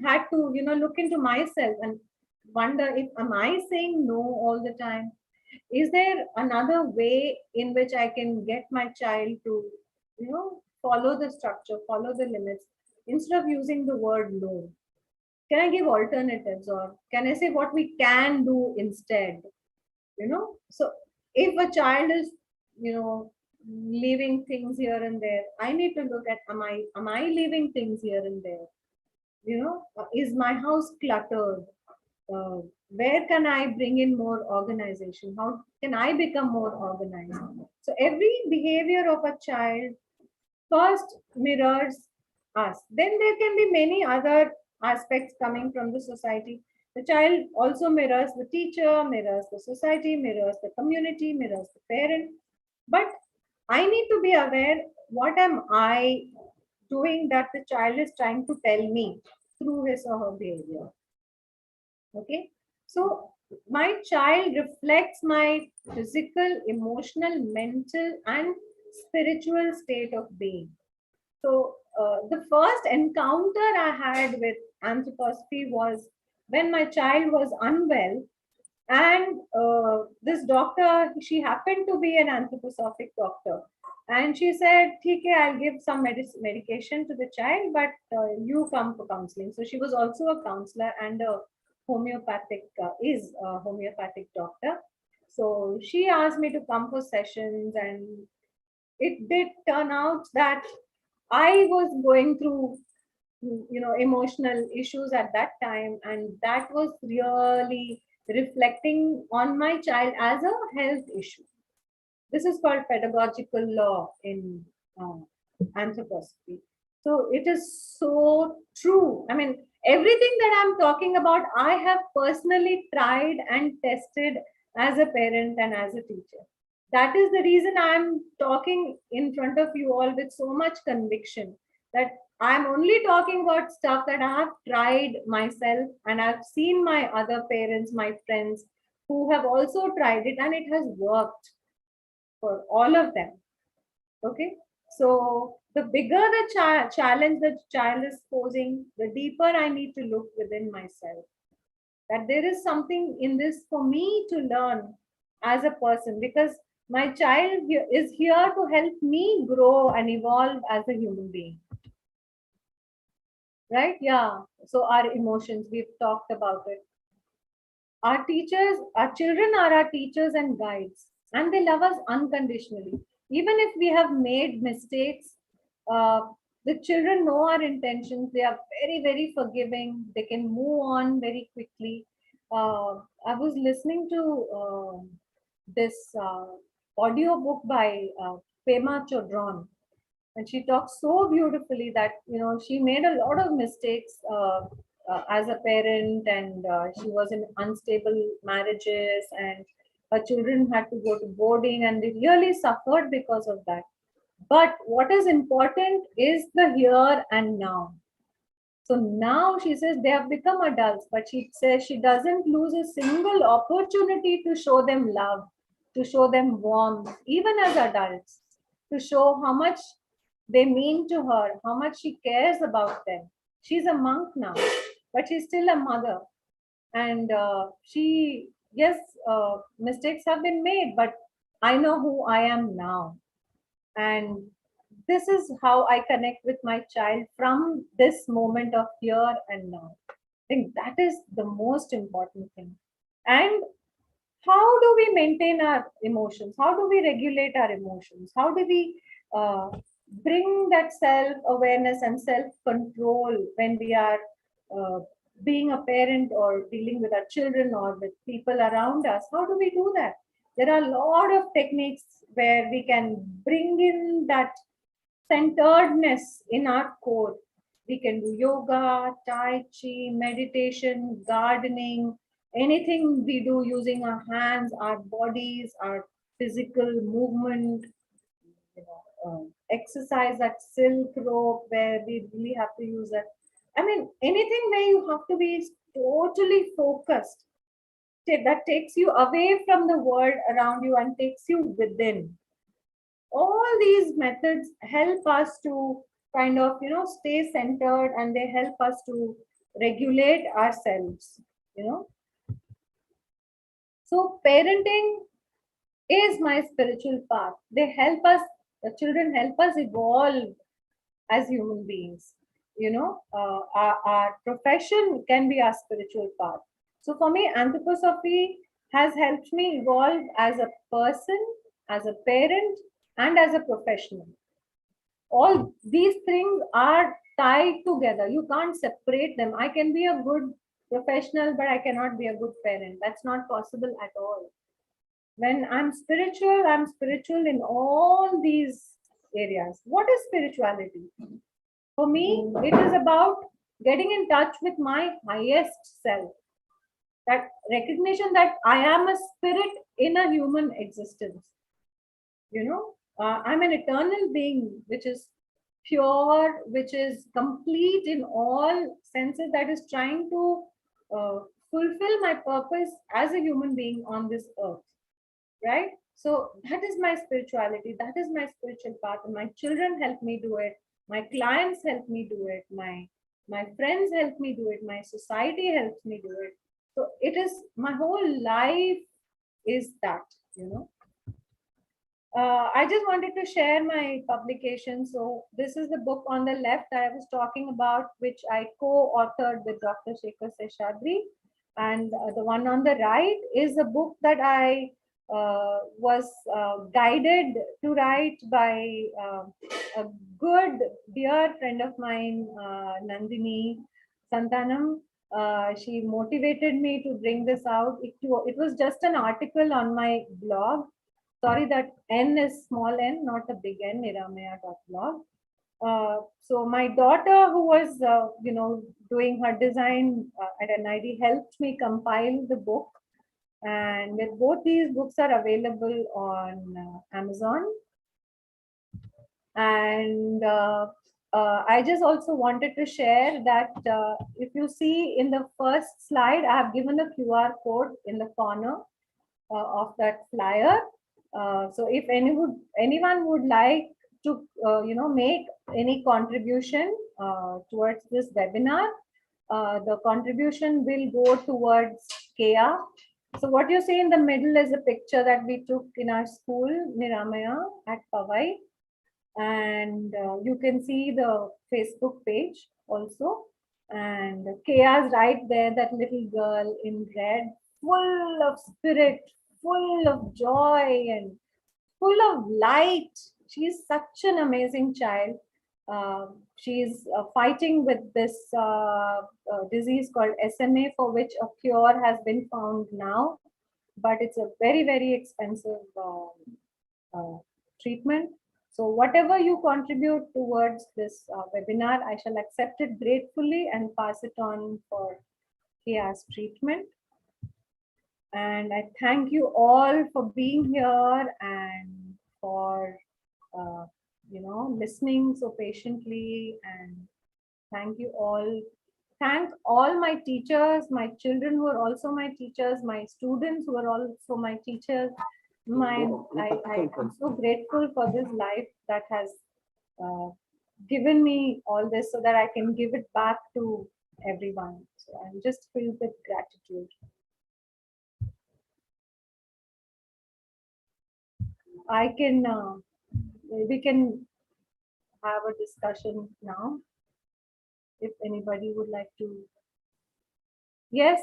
had to, look into myself and wonder, if am I saying no all the time? Is there another way in which I can get my child to, follow the structure, follow the limits, instead of using the word no? Can I give alternatives, or can I say what we can do instead? So if a child is, leaving things here and there, I need to look at, am I leaving things here and there? Is my house cluttered? uh, where can I bring in more organization? How can I become more organized? So every behavior of a child first mirrors us. Then there can be many other aspects coming from the society. The child also mirrors the teacher, mirrors the society, mirrors the community, mirrors the parent. But I need to be aware, what am I doing that the child is trying to tell me through his or her behavior? Okay, so my child reflects my physical, emotional, mental, and spiritual state of being. So the first encounter I had with anthroposophy was when my child was unwell, and this doctor, she happened to be an anthroposophic doctor, and she said, "Okay, I'll give some medication to the child, but you come for counseling." So she was also a counselor and a is a homeopathic doctor. So she asked me to come for sessions, and it did turn out that I was going through, emotional issues at that time, and that was really reflecting on my child as a health issue. This is called pedagogical law in uh, anthroposophy. So it is so true. I mean, everything that I'm talking about, I have personally tried and tested as a parent and as a teacher. That is the reason I'm talking in front of you all with so much conviction, that I'm only talking about stuff that I have tried myself, and I've seen my other parents, my friends who have also tried it, and it has worked for all of them. Okay, so the bigger the challenge the child is posing, the deeper I need to look within myself, that there is something in this for me to learn as a person, because my child is here to help me grow and evolve as a human being. Right? Yeah. So our emotions, we've talked about it. Our teachers, our children are our teachers and guides. and they love us unconditionally. Even if we have made mistakes, uh, the children know our intentions. They are very, very forgiving. They can move on very quickly. I was listening to this audio book by Pema Chodron, and she talks so beautifully that she made a lot of mistakes as a parent, and she was in unstable marriages, and her children had to go to boarding, and they really suffered because of that. But what is important is the here and now. So now she says they have become adults, but she says she doesn't lose a single opportunity to show them love, to show them warmth, even as adults, to show how much they mean to her, how much she cares about them. She's a monk now, but she's still a mother. And yes, mistakes have been made, but I know who I am now. And this is how I connect with my child from this moment of here and now. I think that is the most important thing. And how do we maintain our emotions? How do we regulate our emotions? How do we uh, bring that self awareness and self control when we are uh, being a parent or dealing with our children or with people around us? How do we do that? There are a lot of techniques where we can bring in that centeredness in our core. We can do yoga, tai chi, meditation, gardening, anything we do using our hands, our bodies, our physical movement, exercise at silk rope where we really have to use that. I mean, anything where you have to be totally focused, that takes you away from the world around you and takes you within. All these methods help us to kind of stay centered, and they help us to regulate ourselves. you know so parenting is my spiritual path. They help us, the children help us evolve as human beings. Our profession can be our spiritual path. So for me, anthroposophy has helped me evolve as a person, as a parent, and as a professional. All these things are tied together. You can't separate them. I can be a good professional, but I cannot be a good parent. That's not possible at all. When I'm spiritual in all these areas. What is spirituality? For me, it is about getting in touch with my highest self. That recognition that I am a spirit in a human existence. I'm an eternal being, which is pure, which is complete in all senses, that is trying to uh, fulfill my purpose as a human being on this earth, right? So that is my spirituality, that is my spiritual path, and my children help me do it, my clients help me do it, my friends help me do it, my society helps me do it. So it is, my whole life is that, you know I just wanted to share my publication. So this is the book on the left that I was talking about, which I co-authored with Dr. Shekhar Seshadri. And the one on the right is a book that I was guided to write by a good dear friend of mine, Nandini Santanam. She motivated me to bring this out. It was just an article on my blog. Sorry, that N is small n, not a big N, niramaya.blog. So my daughter, who was, doing her design at NID, helped me compile the book. And both these books are available on Amazon. And I just also wanted to share that if you see in the first slide, I have given a QR code in the corner of that flyer. So if anyone would like to, make any contribution towards this webinar, the contribution will go towards KEA. So what you see in the middle is a picture that we took in our school, Niramaya at Pavai. And you can see the Facebook page also. And KEA is right there, that little girl in red, full of spirit, full of joy and full of light. She's such an amazing child. She's fighting with this disease called SMA, for which a cure has been found now, but it's a very, very expensive treatment. So whatever you contribute towards this webinar, I shall accept it gratefully and pass it on for Kia's treatment. And I thank you all for being here and for listening so patiently. And thank you all. Thank all my teachers, my children who are also my teachers, my students who are also my teachers. I'm so grateful for this life that has given me all this so that I can give it back to everyone. So I'm just filled with gratitude. We can have a discussion now. If anybody would like to. Yes.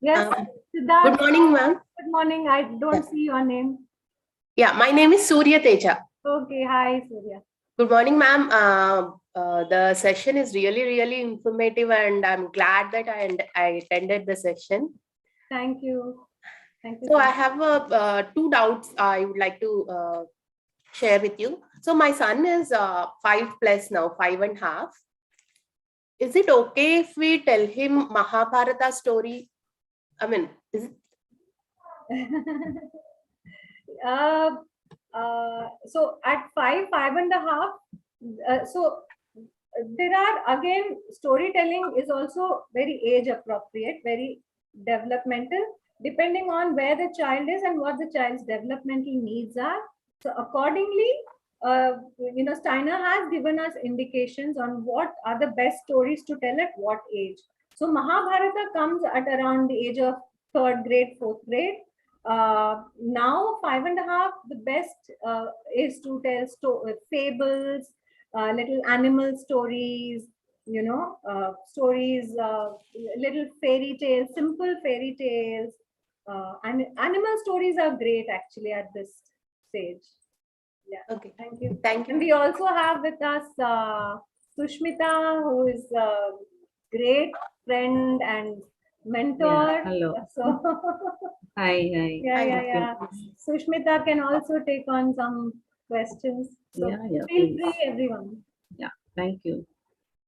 Yes. Siddharth. Good morning, ma'am. Good morning. I don't see your name. Yeah, my name is Surya Teja. Okay. Hi, Surya. Good morning, ma'am. The session is really informative, and I'm glad that I attended the session. Thank you. Thank you. So I have two doubts I would like to share with you. So my son is 5+ now, 5.5. Is it okay if we tell him Mahabharata story? I mean, is it? So at 5.5, so there are, again, storytelling is also very age appropriate, very developmental, depending on where the child is and what the child's developmental needs are. So accordingly, Steiner has given us indications on what are the best stories to tell at what age. So Mahabharata comes at around the age of 3rd grade, 4th grade. Now 5.5, the best is to tell fables, little animal stories, stories, little fairy tales, simple fairy tales. And animal stories are great actually at this stage. Yeah. Okay. Thank you. Thank you. And we also have with us Sushmita, who is a great friend and mentor. Yeah, hello. So Hi. yeah. Sushmita can also take on some questions. So Yeah, feel please. free, everyone. Yeah, thank you.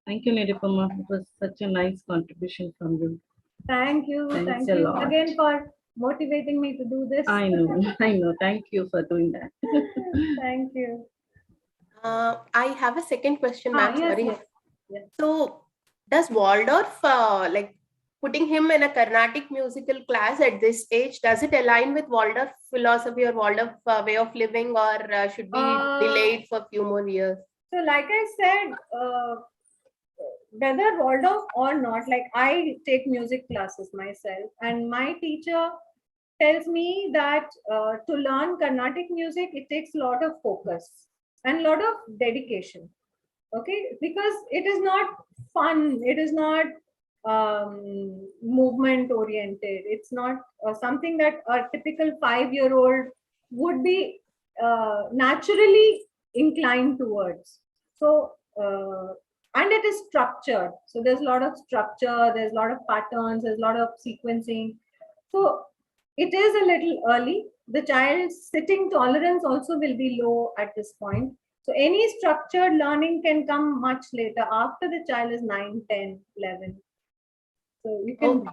Thank you, Nirupama. It was such a nice contribution from you. Thank you. Thanks Thank a you lot. again for motivating me to do this. I know. Thank you for doing that. Thank you. I have a second question, ma'am. Yes, Sorry. yes. So, does Waldorf like putting him in a Carnatic musical class at this age? Does it align with Waldorf philosophy or Waldorf way of living, or should be delayed for a few more years? So, like I said, whether Waldorf or not, like I take music classes myself, and my teacher tells me that to learn Carnatic music, it takes a lot of focus and a lot of dedication. Okay, because it is not fun, it is not movement oriented, it's not something that a typical 5-year-old would be naturally inclined towards. So and it is structured, so there's a lot of structure, there's a lot of patterns, there's a lot of sequencing. So it is a little early. The child's sitting tolerance also will be low at this point. So any structured learning can come much later, after the child is 9, 10, 11. So you can. Okay.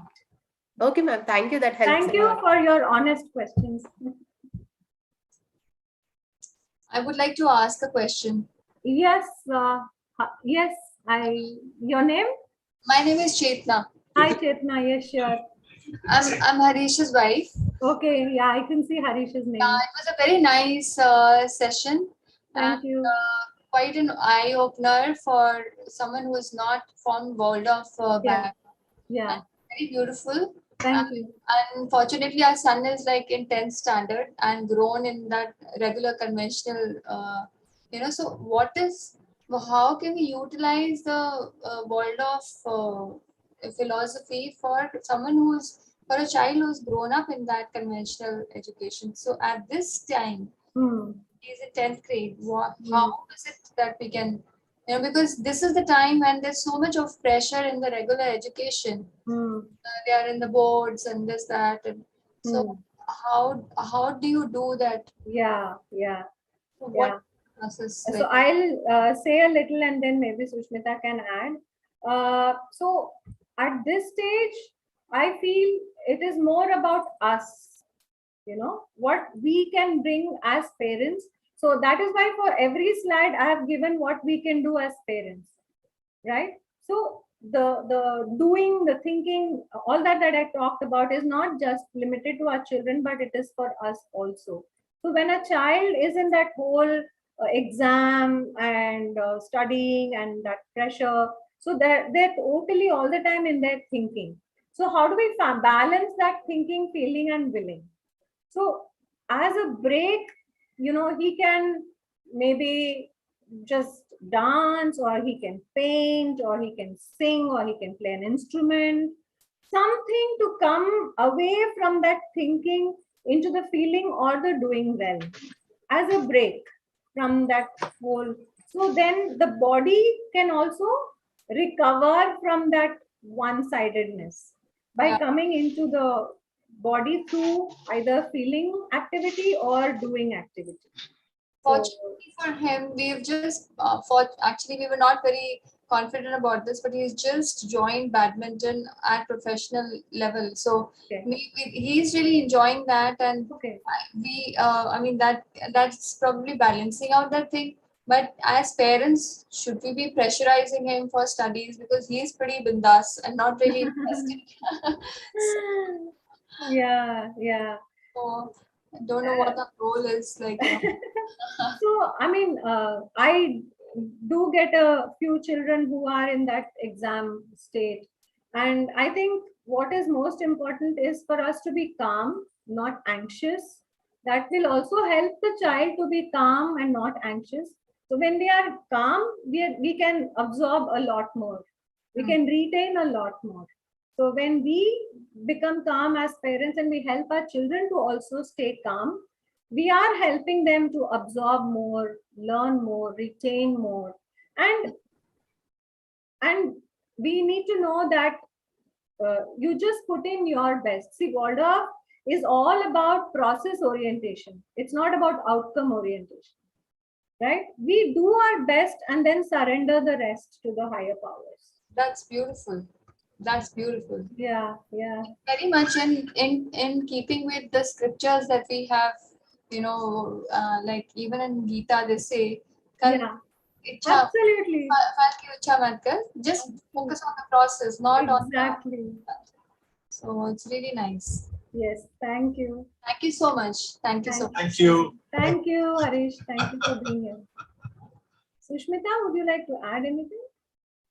Okay, ma'am. Thank you. That helps. Thank you for your honest questions. I would like to ask a question. Yes. Yes. Your name? My name is Chetna. Hi, Chetna. Yes, sure. I'm Harish's wife. Okay. Yeah, I can see Harish's name. It was a very nice session. Thank you. Quite an eye opener for someone who is not from Waldorf background. Yeah. Very beautiful. Thank you. Unfortunately, our son is like in 10th standard and grown in that regular conventional, so how can we utilize the Waldorf philosophy for someone who's for a child who's grown up in that conventional education. So at this time, he's in 10th grade. How is it that we can, because this is the time when there's so much of pressure in the regular education. They are in the boards and this, that. And so how do you do that? Yeah. What process? So I'll say a little and then maybe Sushmita can add. So at this stage, I feel it is more about us, what we can bring as parents. So that is why for every slide I have given what we can do as parents, right? So the doing, the thinking, all that I talked about is not just limited to our children, but it is for us also. So when a child is in that whole exam and studying and that pressure, so they're totally all the time in their thinking. So how do we balance that thinking, feeling, and willing? So as a break, he can maybe just dance, or he can paint, or he can sing, or he can play an instrument, something to come away from that thinking into the feeling or the doing well, as a break from that whole. So then the body can also recover from that one-sidedness by coming into the body through either feeling activity or doing activity. Fortunately for him, we've just actually we were not very confident about this, but he's just joined badminton at professional level. So he's really enjoying that, and I mean that's probably balancing out that thing. But as parents, should we be pressurizing him for studies, because he's pretty bindas and not really interested? Yeah. So I don't know what the role is like. So, I mean, I do get a few children who are in that exam state. And I think what is most important is for us to be calm, not anxious. That will also help the child to be calm and not anxious. So when we are calm, we can absorb a lot more. We can retain a lot more. So when we become calm as parents and we help our children to also stay calm, we are helping them to absorb more, learn more, retain more. And we need to know that you just put in your best. See, Waldorf is all about process orientation. It's not about outcome orientation, right? We do our best and then surrender the rest to the higher powers. That's beautiful. That's beautiful. Yeah. Very much in keeping with the scriptures that we have, like even in Gita they say, Absolutely. Just focus on the process, not on exactly. So it's really nice. Yes, thank you. Thank you so much. Thank you so much. Thank you. Thank you, Harish. Thank you for being here. Sushmita, would you like to add anything?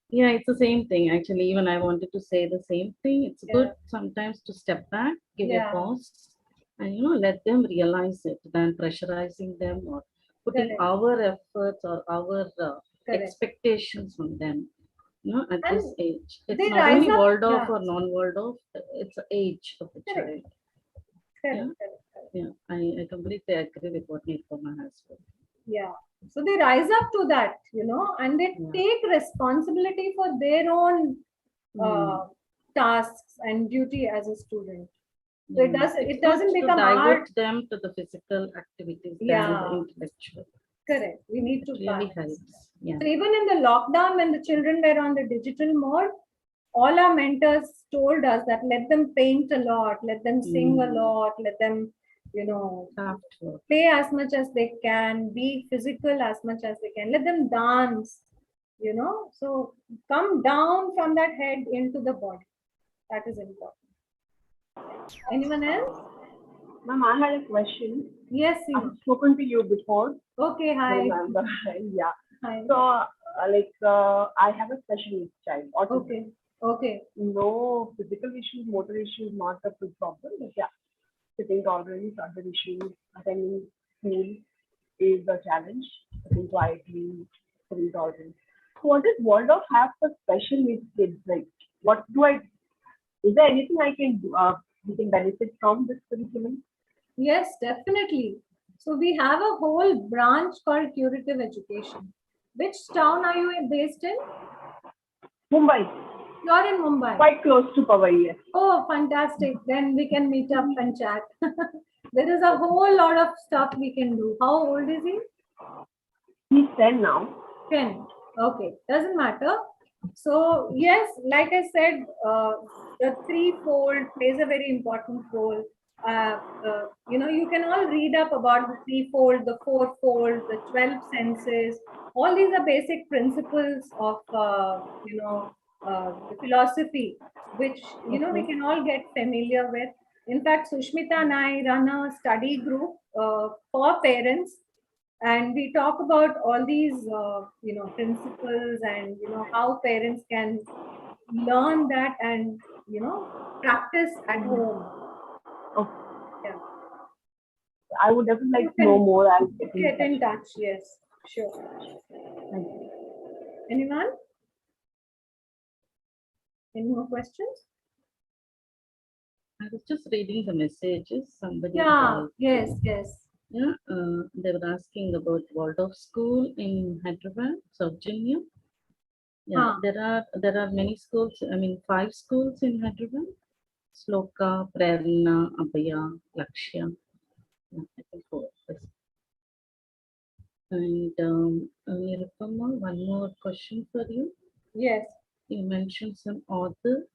Yeah, it's the same thing. Actually, even I wanted to say the same thing. It's good sometimes to step back, give a pause, and let them realize it than pressurizing them or putting our efforts or our expectations on them. At this age, it's not only Waldorf or non-Waldorf. It's the age of the child. Yeah, I completely agree with what Nirupama has said. Yeah. So they rise up to that, and they take responsibility for their own tasks and duty as a student. So it doesn't become divert them to the physical activities than the intellectual. Correct. We need to really helps. Yeah. So even in the lockdown, when the children were on the digital mode, all our mentors told us that let them paint a lot, let them sing a lot, let them play as much as they can, be physical as much as they can, let them dance, so come down from that head into the body. That is important. Anyone else? Ma'am, I had a question. Yes, I've spoken to you before. Okay, hi. Remember? Yeah. Hi. So, I have a special needs child. Autism. Okay. No physical issues, motor issues, not a big problem. But yeah, sitting tolerance, other issues, attending school is a challenge. Sitting quietly, sitting tolerance. So what does Waldorf have for special needs kids? Like, what do I? Is there anything I can do? we can benefit from this curriculum? Yes, definitely. So we have a whole branch called curative education. Which town are you based in? Mumbai, You're in Mumbai. quite close to Powai, yes. Oh, fantastic. Then we can meet up and chat. There is a whole lot of stuff we can do. How old is he? He's 10 now. 10. Okay, doesn't matter. So, yes, like I said, the threefold plays a very important role. You can all read up about the threefold, the fourfold, the 12 senses. All these are basic principles of, the philosophy, which, we can all get familiar with. In fact, Sushmita and I run a study group for parents, and we talk about all these principles, and how parents can learn that and practice at home. Okay. Yeah. I would definitely You like to know can more. I'll get in touch. Yes, sure. Thank you. Anyone? Any more questions? I was just reading the messages. Somebody. Yeah. Yes. Yeah, they were asking about Waldorf School in Hyderabad, South Virginia. Yeah, there are many schools. I mean, 5 schools in Hyderabad: Sloka, Prerna, Abhaya, Lakshya. Yeah, I think 4. Yes. And Nirupama, one more question for you. Yes. You mentioned some author.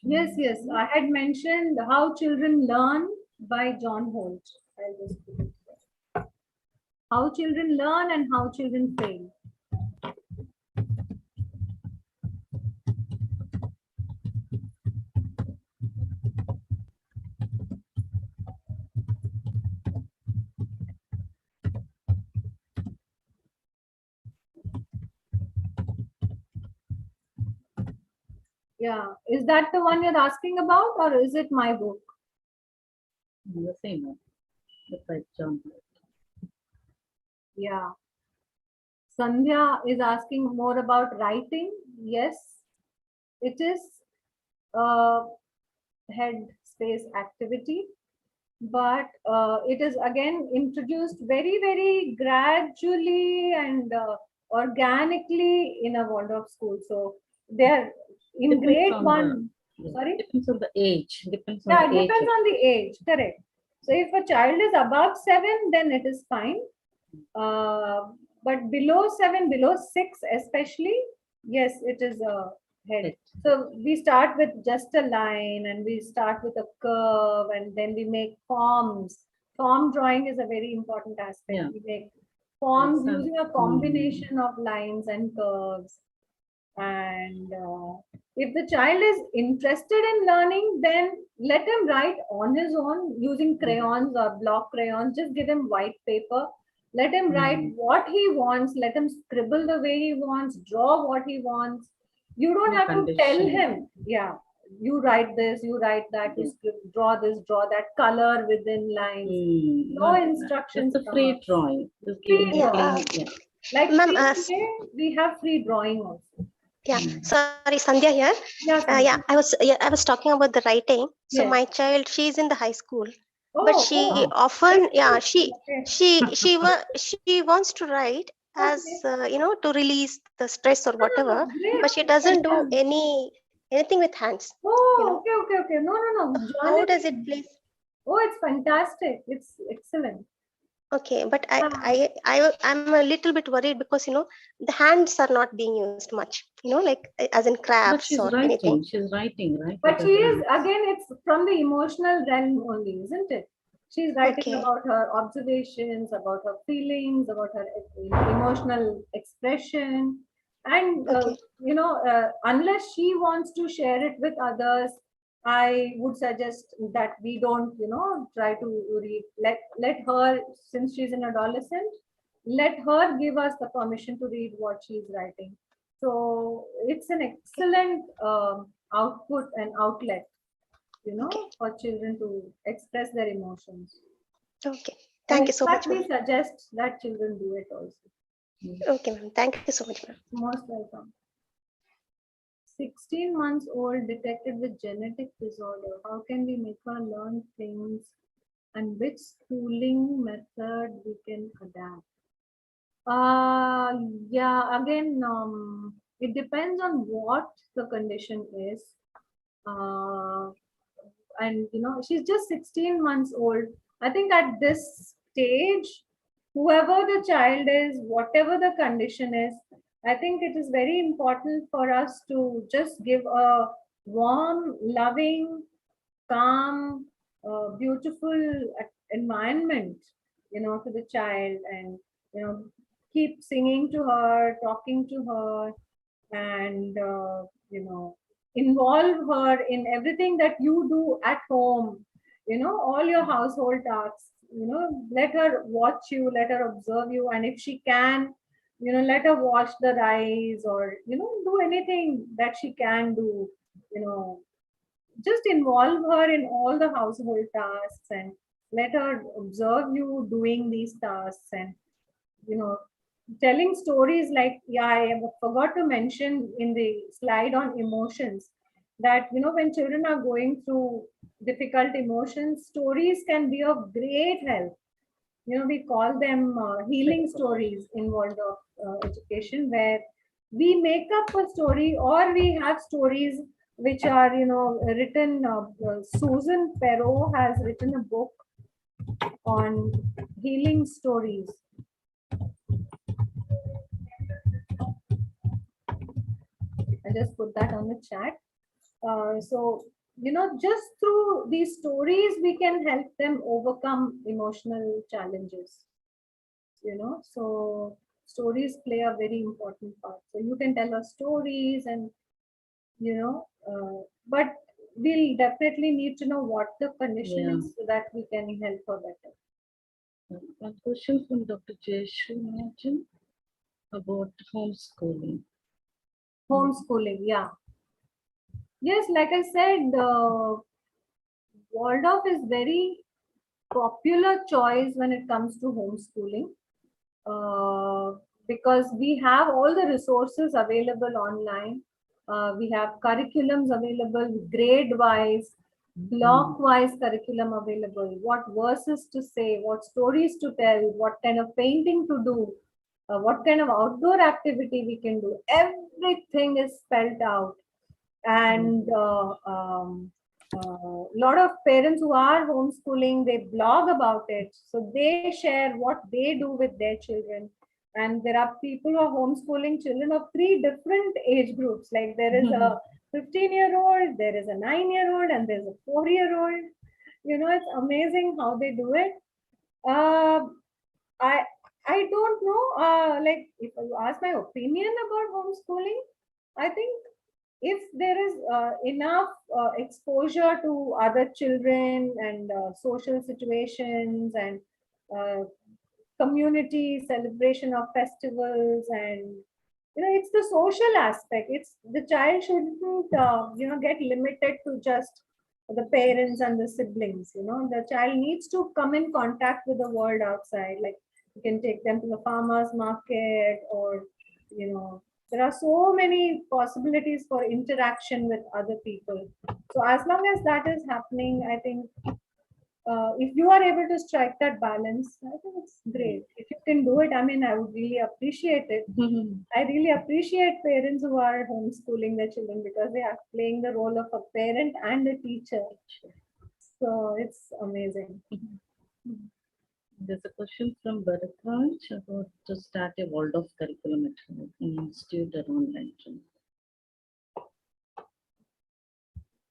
Yes. I had mentioned How Children Learn by John Holt. I'll just put it there. How Children Learn and How Children Fail. Yeah, is that the one you're asking about, or is it my book? The same one. By John Holt. Yeah. Sandhya is asking more about writing. Yes, it is a head space activity, but it is again introduced very, very gradually and organically in a Waldorf school. So they're in Depends grade on 1. the- Sorry? Depends on the age. Depends on Yeah, the it age. depends on the age, correct. So if a child is above 7, then it is fine. But below 7, below 6 especially, yes, it is a head. So we start with just a line, and we start with a curve, and then we make forms. Form drawing is a very important aspect. Yeah. We make forms Yes, using a combination of lines and curves. And if the child is interested in learning, then let him write on his own using crayons or block crayons. Just give him white paper. Let him write what he wants. Let him scribble the way he wants, draw what he wants. You don't have to tell him, yeah, you write this, you write that, you draw this, draw that, color within lines. No instructions. Just a free drawing. Just Free giving drawing. yeah. Like today, we have free drawing also. Yeah, sorry, Sandhya here. Yeah, I was talking about the writing. So Yes. my child, she's in the high school, Oh, but she often, Okay. she wants to write as to release the stress or whatever, great. but she doesn't do Fantastic. anything with hands. Oh, okay. No. How does it please? Oh, it's fantastic. It's excellent. Okay, but I'm a little bit worried because the hands are not being used much. Like as in But crafts she's or writing. anything. She's writing, right? But she is, again, it's from the emotional realm only, isn't it? She's writing about her observations, about her feelings, about her emotional expression. And, unless she wants to share it with others, I would suggest that we don't, try to read. Let her, since she's an adolescent, let her give us the permission to read what she's writing. So it's an excellent output and outlet, for children to express their emotions. Okay, thank you so much. We suggest that children do it also. Okay, ma'am. Thank you so much, ma'am. Most welcome. 16 months old detected with genetic disorder. How can we make her learn things and which schooling method we can adapt? Yeah, again, it depends on what the condition is. Uh, and she's just 16 months old. I think at this stage, whoever the child is, whatever the condition is, I think it is very important for us to just give a warm, loving, calm, beautiful environment, to the child, and keep singing to her, talking to her, and involve her in everything that you do at home. All your household tasks. Let her watch you, let her observe you, and if she can, let her wash the rice, or do anything that she can do. You know, just involve her in all the household tasks, and let her observe you doing these tasks, and you know telling stories. Like, yeah, I forgot to mention in the slide on emotions that when children are going through difficult emotions, stories can be of great help. We call them healing stories in world of education, where we make up a story, or we have stories which are written. Susan Perot has written a book on healing stories. I just put that on the chat. So, just through these stories, we can help them overcome emotional challenges. So stories play a very important part. So you can tell us stories, and but we'll definitely need to know what the condition is, so that we can help her better. A question from Dr. Jayshu about homeschooling. Homeschooling, yeah. Yes, like I said, Waldorf is very popular choice when it comes to homeschooling, because we have all the resources available online. We have curriculums available, grade wise, block wise curriculum available, what verses to say, what stories to tell, what kind of painting to do, what kind of outdoor activity we can do. Everything is spelled out. And lot of parents who are homeschooling, they blog about it, so they share what they do with their children. And there are people who are homeschooling children of 3 different age groups. Like, there is a 15-year-old, there is a 9-year-old, and there's a 4-year-old. It's amazing how they do it. uh, i I don't know, like, if you ask my opinion about homeschooling, I think if there is enough exposure to other children, and social situations, and uh, community celebration of festivals, and it's the social aspect. It's the child shouldn't get limited to just the parents and the siblings. The child needs to come in contact with the world outside. Like, you can take them to the farmers market, or there are so many possibilities for interaction with other people. So as long as that is happening, I think if you are able to strike that balance, I think it's great. If you can do it, I mean, I would really appreciate it. I really appreciate parents who are homeschooling their children, because they are playing the role of a parent and a teacher. So it's amazing. There's a question from Bharatraj about to start a Waldorf curriculum at home in institute or online training.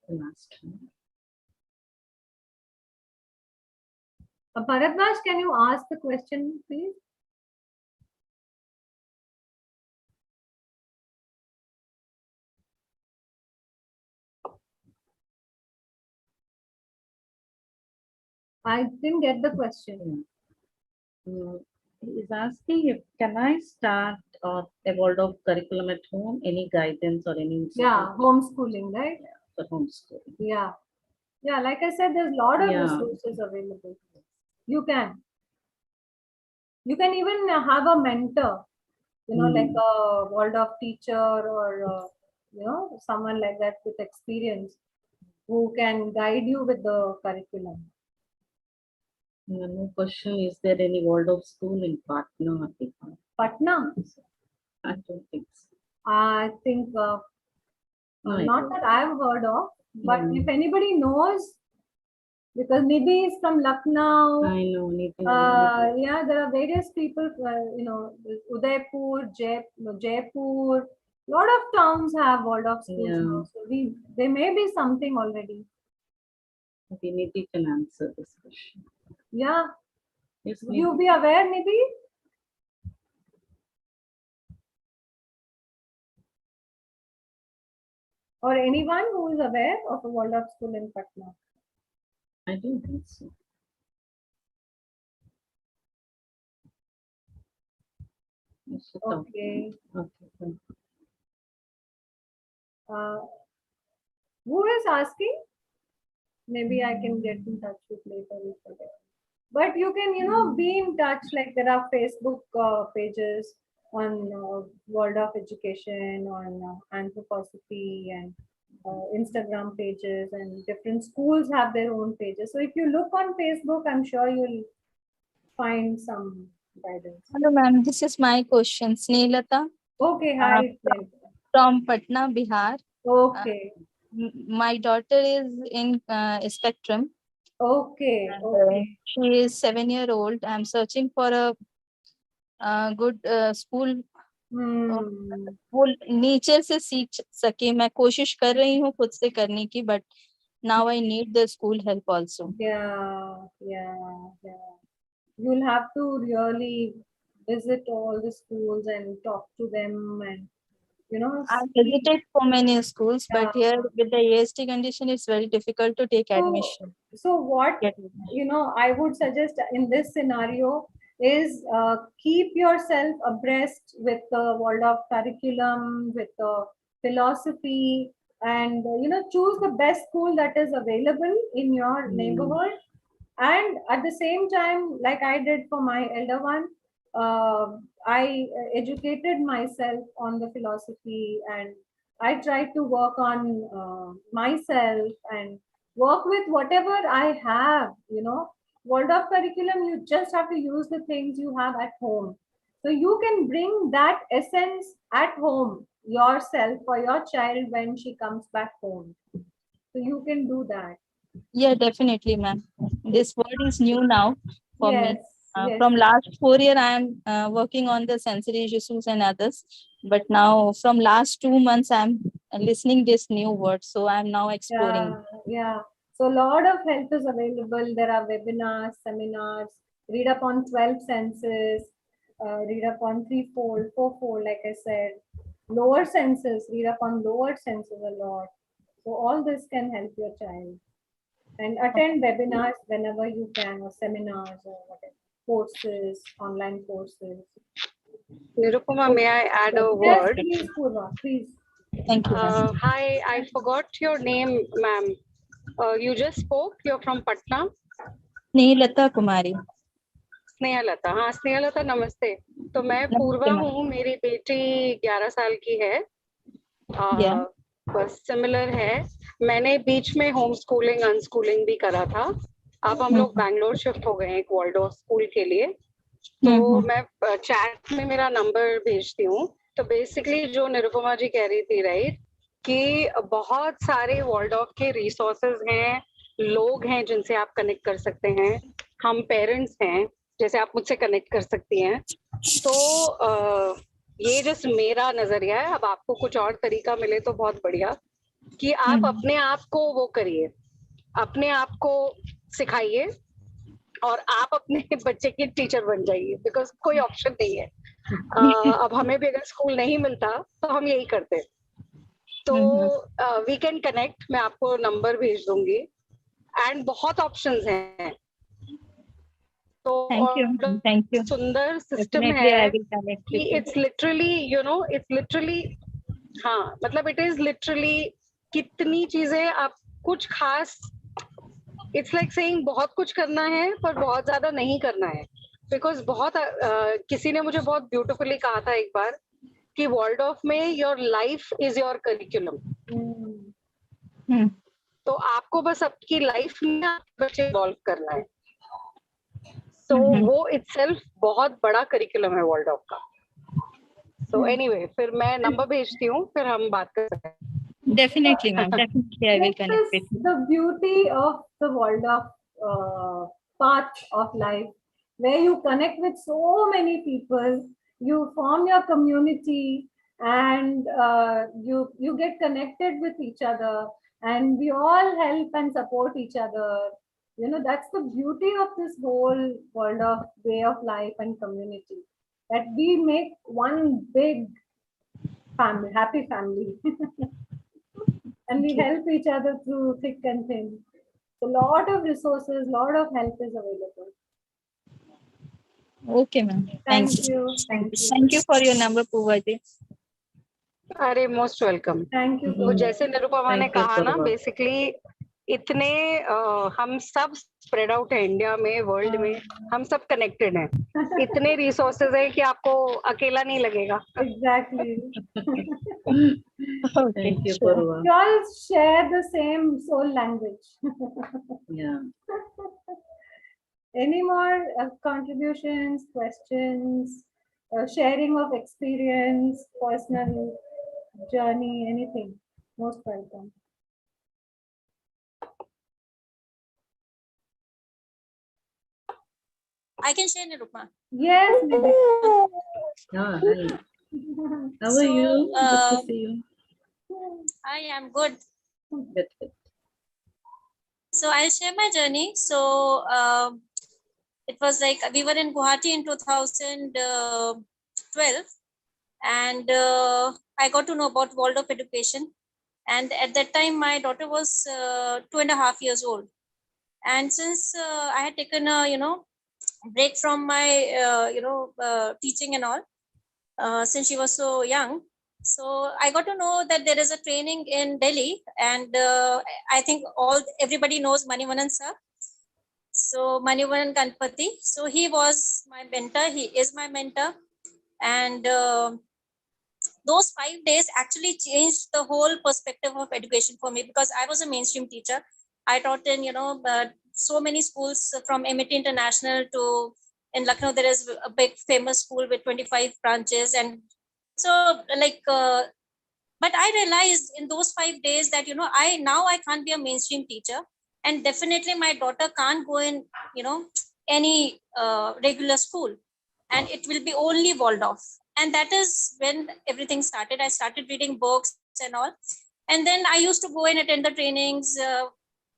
The last one. Bharatvaj, can you ask the question, please? I didn't get the question. He's asking if can I start a Waldorf curriculum at home? Any guidance or any? Yeah, homeschooling, right? For homeschooling. Yeah. Yeah, like I said, there's a lot of resources available. You can even have a mentor, like a Waldorf teacher, or someone like that with experience who can guide you with the curriculum. One more question: is there any Waldorf school in Patna or Bihar? Patna? I don't think so. I think not that I've heard of, but if anybody knows, because Nidhi is from Lucknow. I know Nidhi. Yeah, there are various people. Udaipur, Jaipur. Lot of towns have Waldorf schools now, so there may be something already. Okay, Nidhi can answer this question. Yeah. Yes, Would you be aware, Nidhi? Or anyone who is aware of a Waldorf school in Patna? I don't think so. Okay. Okay. Who is asking? Maybe I can get in touch with later. But you can, be in touch. Like there are Facebook pages on Waldorf Education, on anthroposophy, and Instagram pages, and different schools have their own pages. So if you look on Facebook, I'm sure you'll find some guidance. Hello, ma'am. This is my question. Snehlata. Okay, hi. From Patna, Bihar. Okay. My daughter is in spectrum. Okay. And, Okay. she is 7 years old. I'm searching for a good school. वो नीचे से सीख सके. मैं कोशिश कर रही हूँ खुद से करने की, but now I need the school help also. Yeah. You'll have to really visit all the schools and talk to them, and I visited for many schools, but here with the AST condition, it's very difficult to take admission. So what I would suggest in this scenario is keep yourself abreast with the Waldorf curriculum, with the philosophy, and choose the best school that is available in your neighborhood. And at the same time, like I did for my elder one, I educated myself on the philosophy, and I tried to work on myself and work with whatever I have. Waldorf curriculum, you just have to use the things you have at home. So you can bring that essence at home yourself for your child when she comes back home. So you can do that. Yeah, definitely, ma'am. This word is new now for me. Yes. From last 4 years, I am working on the sensory issues and others. But now, from last 2 months, I'm listening this new word. So I'm now exploring. Yeah. So a lot of help is available. There are webinars, seminars. Read up on 12 senses. Read up on 3-fold, 4-fold, like I said. Lower senses. Read up on lower senses a lot. So all this can help your child. And attend webinars whenever you can, or seminars, or whatever, courses, online courses. Nirupama, may I add a word? Yes, please, Purva, please. Thank you. Hi, I forgot your name, ma'am. You just spoke. You're from Patna. Snehlata Kumari. Snehlata. हाँ, स्नेहलता, नमस्ते. तो मैं पूर्वा हूँ. मेरी बेटी 11 साल की है. बस सिमिलर है. मैंने बीच में होम स्कूलिंग, अनस्कूलिंग भी करा था. अब हम लोग बैंगलोर शिफ्ट हो गए एक वॉल्डोर्फ स्कूल के लिए. तो मैं चैट में मेरा नंबर भेजती हूँ. तो बेसिकली जो निरुपमा जी कह रही थी, राइट, कि बहुत सारे वॉल्डोर्फ के रिसोर्सेज हैं, लोग हैं जिनसे आप कनेक्ट कर सकते हैं. हम पेरेंट्स हैं, जैसे आप मुझसे कनेक्ट कर सकती हैं. तो ये जस्ट मेरा नजरिया है. अब आपको कुछ और तरीका मिले तो बहुत बढ़िया, कि आप अपने आप को वो करिए, अपने आप को सिखाइए और आप अपने बच्चे की टीचर बन जाइए, बिकॉज कोई ऑप्शन नहीं है. अब हमें भी अगर स्कूल नहीं मिलता तो हम यही करते. तो वी कैन कनेक्ट. मैं आपको नंबर भेज दूंगी. एंड बहुत ऑप्शंस हैं. Thank you. सुंदर सिस्टम है कि इट्स लिटरली हाँ, मतलब इट इज लिटरली कितनी चीजें आप कुछ खास, इट्स लाइक सेइंग बहुत कुछ करना है पर बहुत ज्यादा नहीं करना है. बिकॉज बहुत किसी ने मुझे बहुत ब्यूटिफुली कहा था एक बार कि Waldorf में your life is your curriculum. तो आपको बस आपकी लाइफ में बच्चे इवॉल्व करना है. तो वो itself बहुत बड़ा करिकुलम है Waldorf का. So anyway, फिर मैं नंबर भेजती हूँ, फिर हम बात कर सकते हैं. Definitely, ma'am. Definitely, I will connect with you. The beauty of the Waldorf path of life, where you connect with so many people, you form your community, and you get connected with each other, and we all help and support each other. You know, that's the beauty of this whole Waldorf way of life and community, that we make one big family, happy family. And we help each other through thick and thin. So, lot of resources, lot of help is available. Okay, ma'am. Thank Thank you. you. Thank you. Thank you for your number, Purvaji. अरे most welcome. Thank you. तो जैसे निरुपमा ने कहा ना, basically इतने हम सब spread out है इंडिया में, वर्ल्ड में, हम सब कनेक्टेड हैं. इतने रिसोर्सेज है कि आपको अकेला नहीं लगेगा. Exactly. Thank you, Purva. You all share the same soul language. Yeah. Any more contributions, questions, sharing of experience, personal journey, anything? Most welcome. I can share, Nirupama. Yes. Hi. How are you? Good to see you. I am good. Good. So I'll share my journey. So it was like we were in Guwahati in 2012, and I got to know about Waldorf education. And at that time, my daughter was 2.5 years old. And since I had taken a break from my teaching and all, since she was so young, so I got to know that there is a training in Delhi, and I think everybody knows Manivanan sir. So Manivanan Ganpati. So he was my mentor. He is my mentor, and those 5 days actually changed the whole perspective of education for me, because I was a mainstream teacher. I taught in so many schools, from MIT International to in Lucknow. There is a big famous school with 25 branches, and so but I realized in those 5 days that I can't be a mainstream teacher, and definitely my daughter can't go in any regular school, and it will be only Waldorf. And that is when everything started. I started reading books and all, and then I used to go and attend the trainings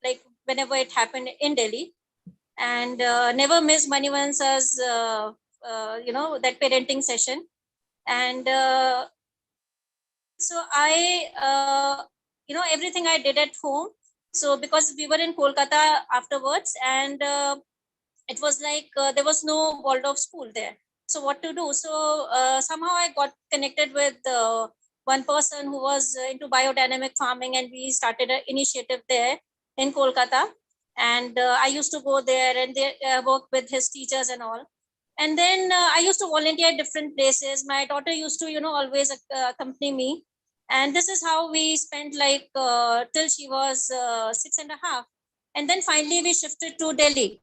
like whenever it happened in Delhi, and never miss Manivan sir's that parenting session. And so I everything I did at home. So because we were in Kolkata afterwards, and it was like there was no Waldorf school there. So what to do? So somehow I got connected with one person who was into biodynamic farming, and we started an initiative there in Kolkata. And I used to go there and work with his teachers and all. And then I used to volunteer at different places. My daughter used to, always accompany me. And this is how we spent till she was 6.5. And then finally we shifted to Delhi.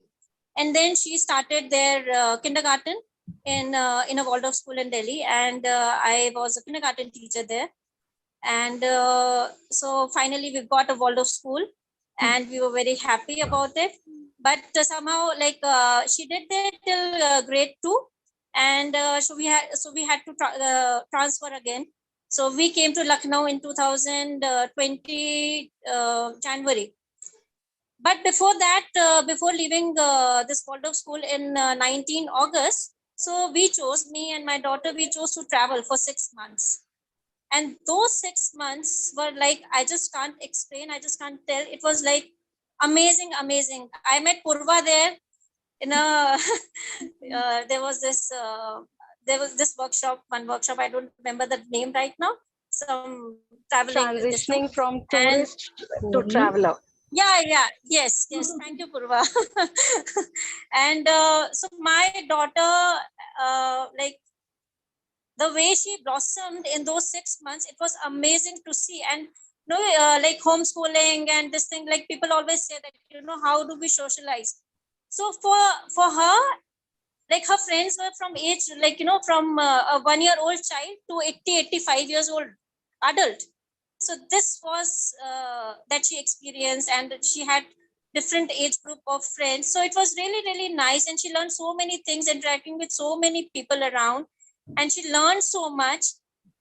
And then she started their kindergarten in a Waldorf school in Delhi. And I was a kindergarten teacher there. And so finally we got a Waldorf school, and we were very happy about it. But somehow she did there till grade 2. And so we had to transfer again. So we came to Lucknow in 2020 January. But before that, before leaving this Waldorf school in 19 August, so me and my daughter, we chose to travel for 6 months. And those 6 months were like, I just can't explain, I just can't tell. It was like amazing. I met Purva there in a, there was this workshop, I don't remember the name right now. Some traveling. Transitioning from tourist to traveler. Yes. Thank you, Purva. And so my daughter, the way she blossomed in those 6 months, it was amazing to see. And like homeschooling and this thing, like people always say that, how do we socialize? So for her, like her friends were from age, like, from a 1-year-old child to 85 years old adult. So this was that she experienced, and she had different age group of friends. So it was really, really nice. And she learned so many things interacting with so many people around, and she learned so much.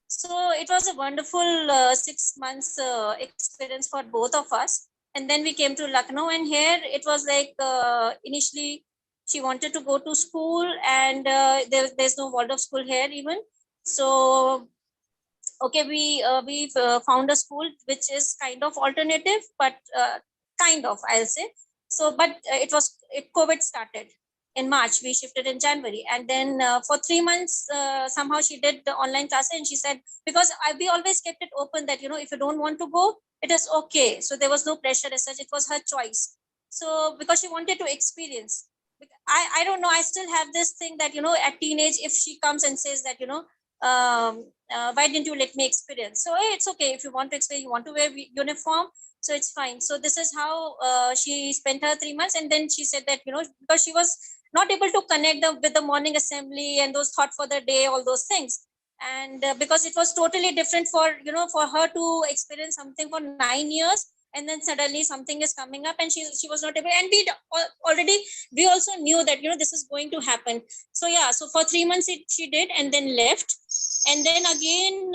So it was a wonderful 6 months experience for both of us. And then we came to Lucknow, and here it was like initially she wanted to go to school, and there's no Waldorf school here even. So okay, we found a school which is kind of alternative, but kind of, I'll say. So, but COVID started in March. We shifted in January, and then for 3 months, somehow she did the online classes, and she said, because we always kept it open that, if you don't want to go, it is okay. So there was no pressure as such. It was her choice. So because she wanted to experience. I don't know. I still have this thing that, at teenage, if she comes and says that, why didn't you let me experience? So hey, it's okay. If you want to experience, you want to wear uniform, so it's fine. So this is how she spent her 3 months. And then she said that, because she was not able to connect with the morning assembly and those thought for the day, all those things. And because it was totally different for her to experience something for 9 years, and then suddenly something is coming up, and she was not able. And we also knew that, this is going to happen. So yeah, so for 3 months she did, and then left. And then again,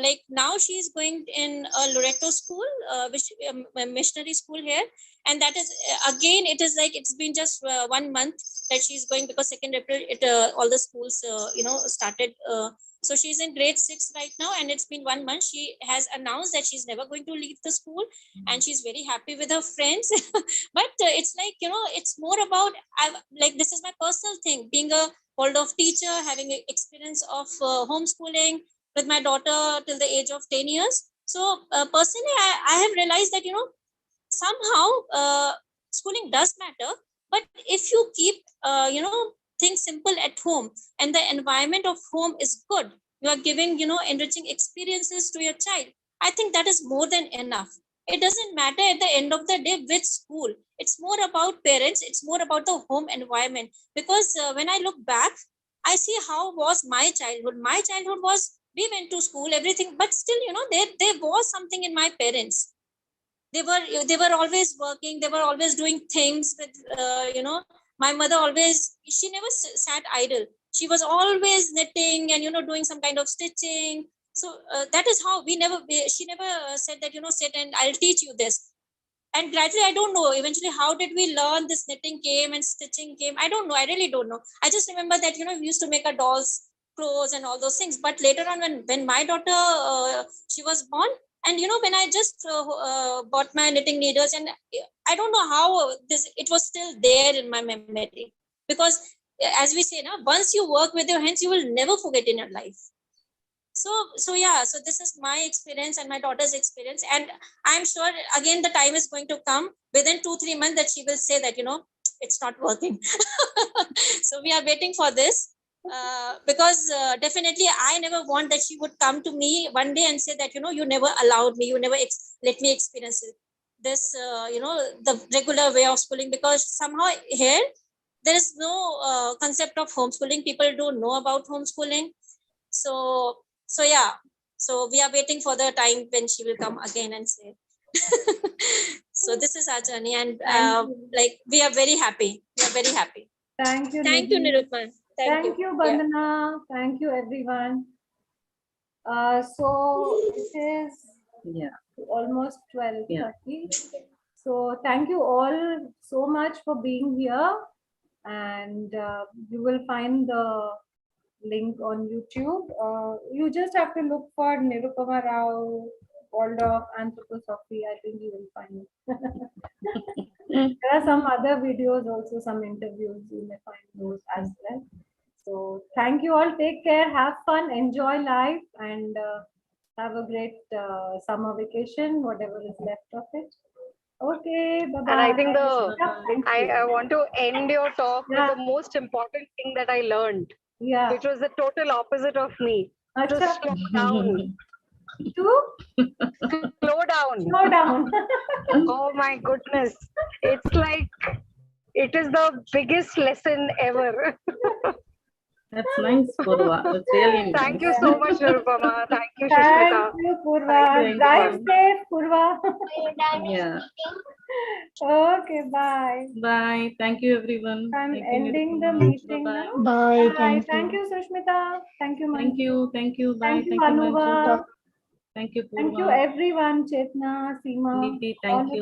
like now she's going in a Loreto school, which a missionary school here. And that is, again, it is like, it's been just 1 month that she's going, because 2nd April, all the schools, started. So she's in grade 6 right now, and it's been 1 month. She has announced that she's never going to leave the school, and she's very happy with her friends. But it's like, it's more about, like, this is my personal thing, being a Waldorf teacher, having an experience of homeschooling with my daughter till the age of 10 years. So personally, I have realized that, somehow schooling does matter, but if you keep, things simple at home, and the environment of home is good, you are giving, enriching experiences to your child, I think that is more than enough. It doesn't matter at the end of the day which school. It's more about parents. It's more about the home environment. Because when I look back, I see how was my childhood. My childhood was, we went to school, everything, but still, there was something in my parents. They were always working. They were always doing things with, my mother always, she never sat idle. She was always knitting and, doing some kind of stitching. So that is how she never said that, sit and I'll teach you this. And gradually, I don't know, eventually, how did we learn this knitting came and stitching came? I don't know. I really don't know. I just remember that, we used to make our dolls clothes and all those things. But later on, when my daughter, she was born, and, when I just bought my knitting needles, and I don't know how it was still there in my memory. Because as we say, once you work with your hands, you will never forget in your life. So yeah, so this is my experience and my daughter's experience. And I'm sure, again, the time is going to come within 2-3 months that she will say that, it's not working. So we are waiting for this. Because definitely I never want that she would come to me one day and say that, you never allowed me, you never let me experience this, the regular way of schooling. Because somehow here, there is no concept of homeschooling. People don't know about homeschooling. So yeah, so we are waiting for the time when she will come again and say. So this is our journey, and like, we are very happy. We are very happy. Thank you. Thank you, Nirupama. Thank you, Bandana. Yeah. Thank you, everyone. So it is almost 12:30. Yeah. So thank you all so much for being here, and you will find the link on YouTube. You just have to look for Nirupama Rao, Waldorf Anthroposophy. I think you will find it. There are some other videos also, some interviews. You may find those as well. So thank you all. Take care. Have fun. Enjoy life, and have a great summer vacation, whatever is left of it. Okay. Bye-bye. And I think I want to end your talk with the most important thing that I learned. Yeah. which was the total opposite of me. To Acha. slow down. To Slow down. slow down. Oh my goodness. It's like it is the biggest lesson ever. That's nice, Purva. That's really nice. Thank you so much, Nirupama. Thank you, Thank Shushmita. you, Purva. Thank you. Drive safe, Purva. Yeah. Okay, bye. Bye. Thank you, everyone. I'm Thank you, ending the Nirupama. meeting Bye-bye. now. Bye. Bye. Thank you, Sushmita. Thank you, Thank Manju. you. Thank you. Bye. Thank you, Thank you, Anuva. Manju. Thank you, Thank you, Purva. everyone. Chetna, Seema, Neeti, all thank of you.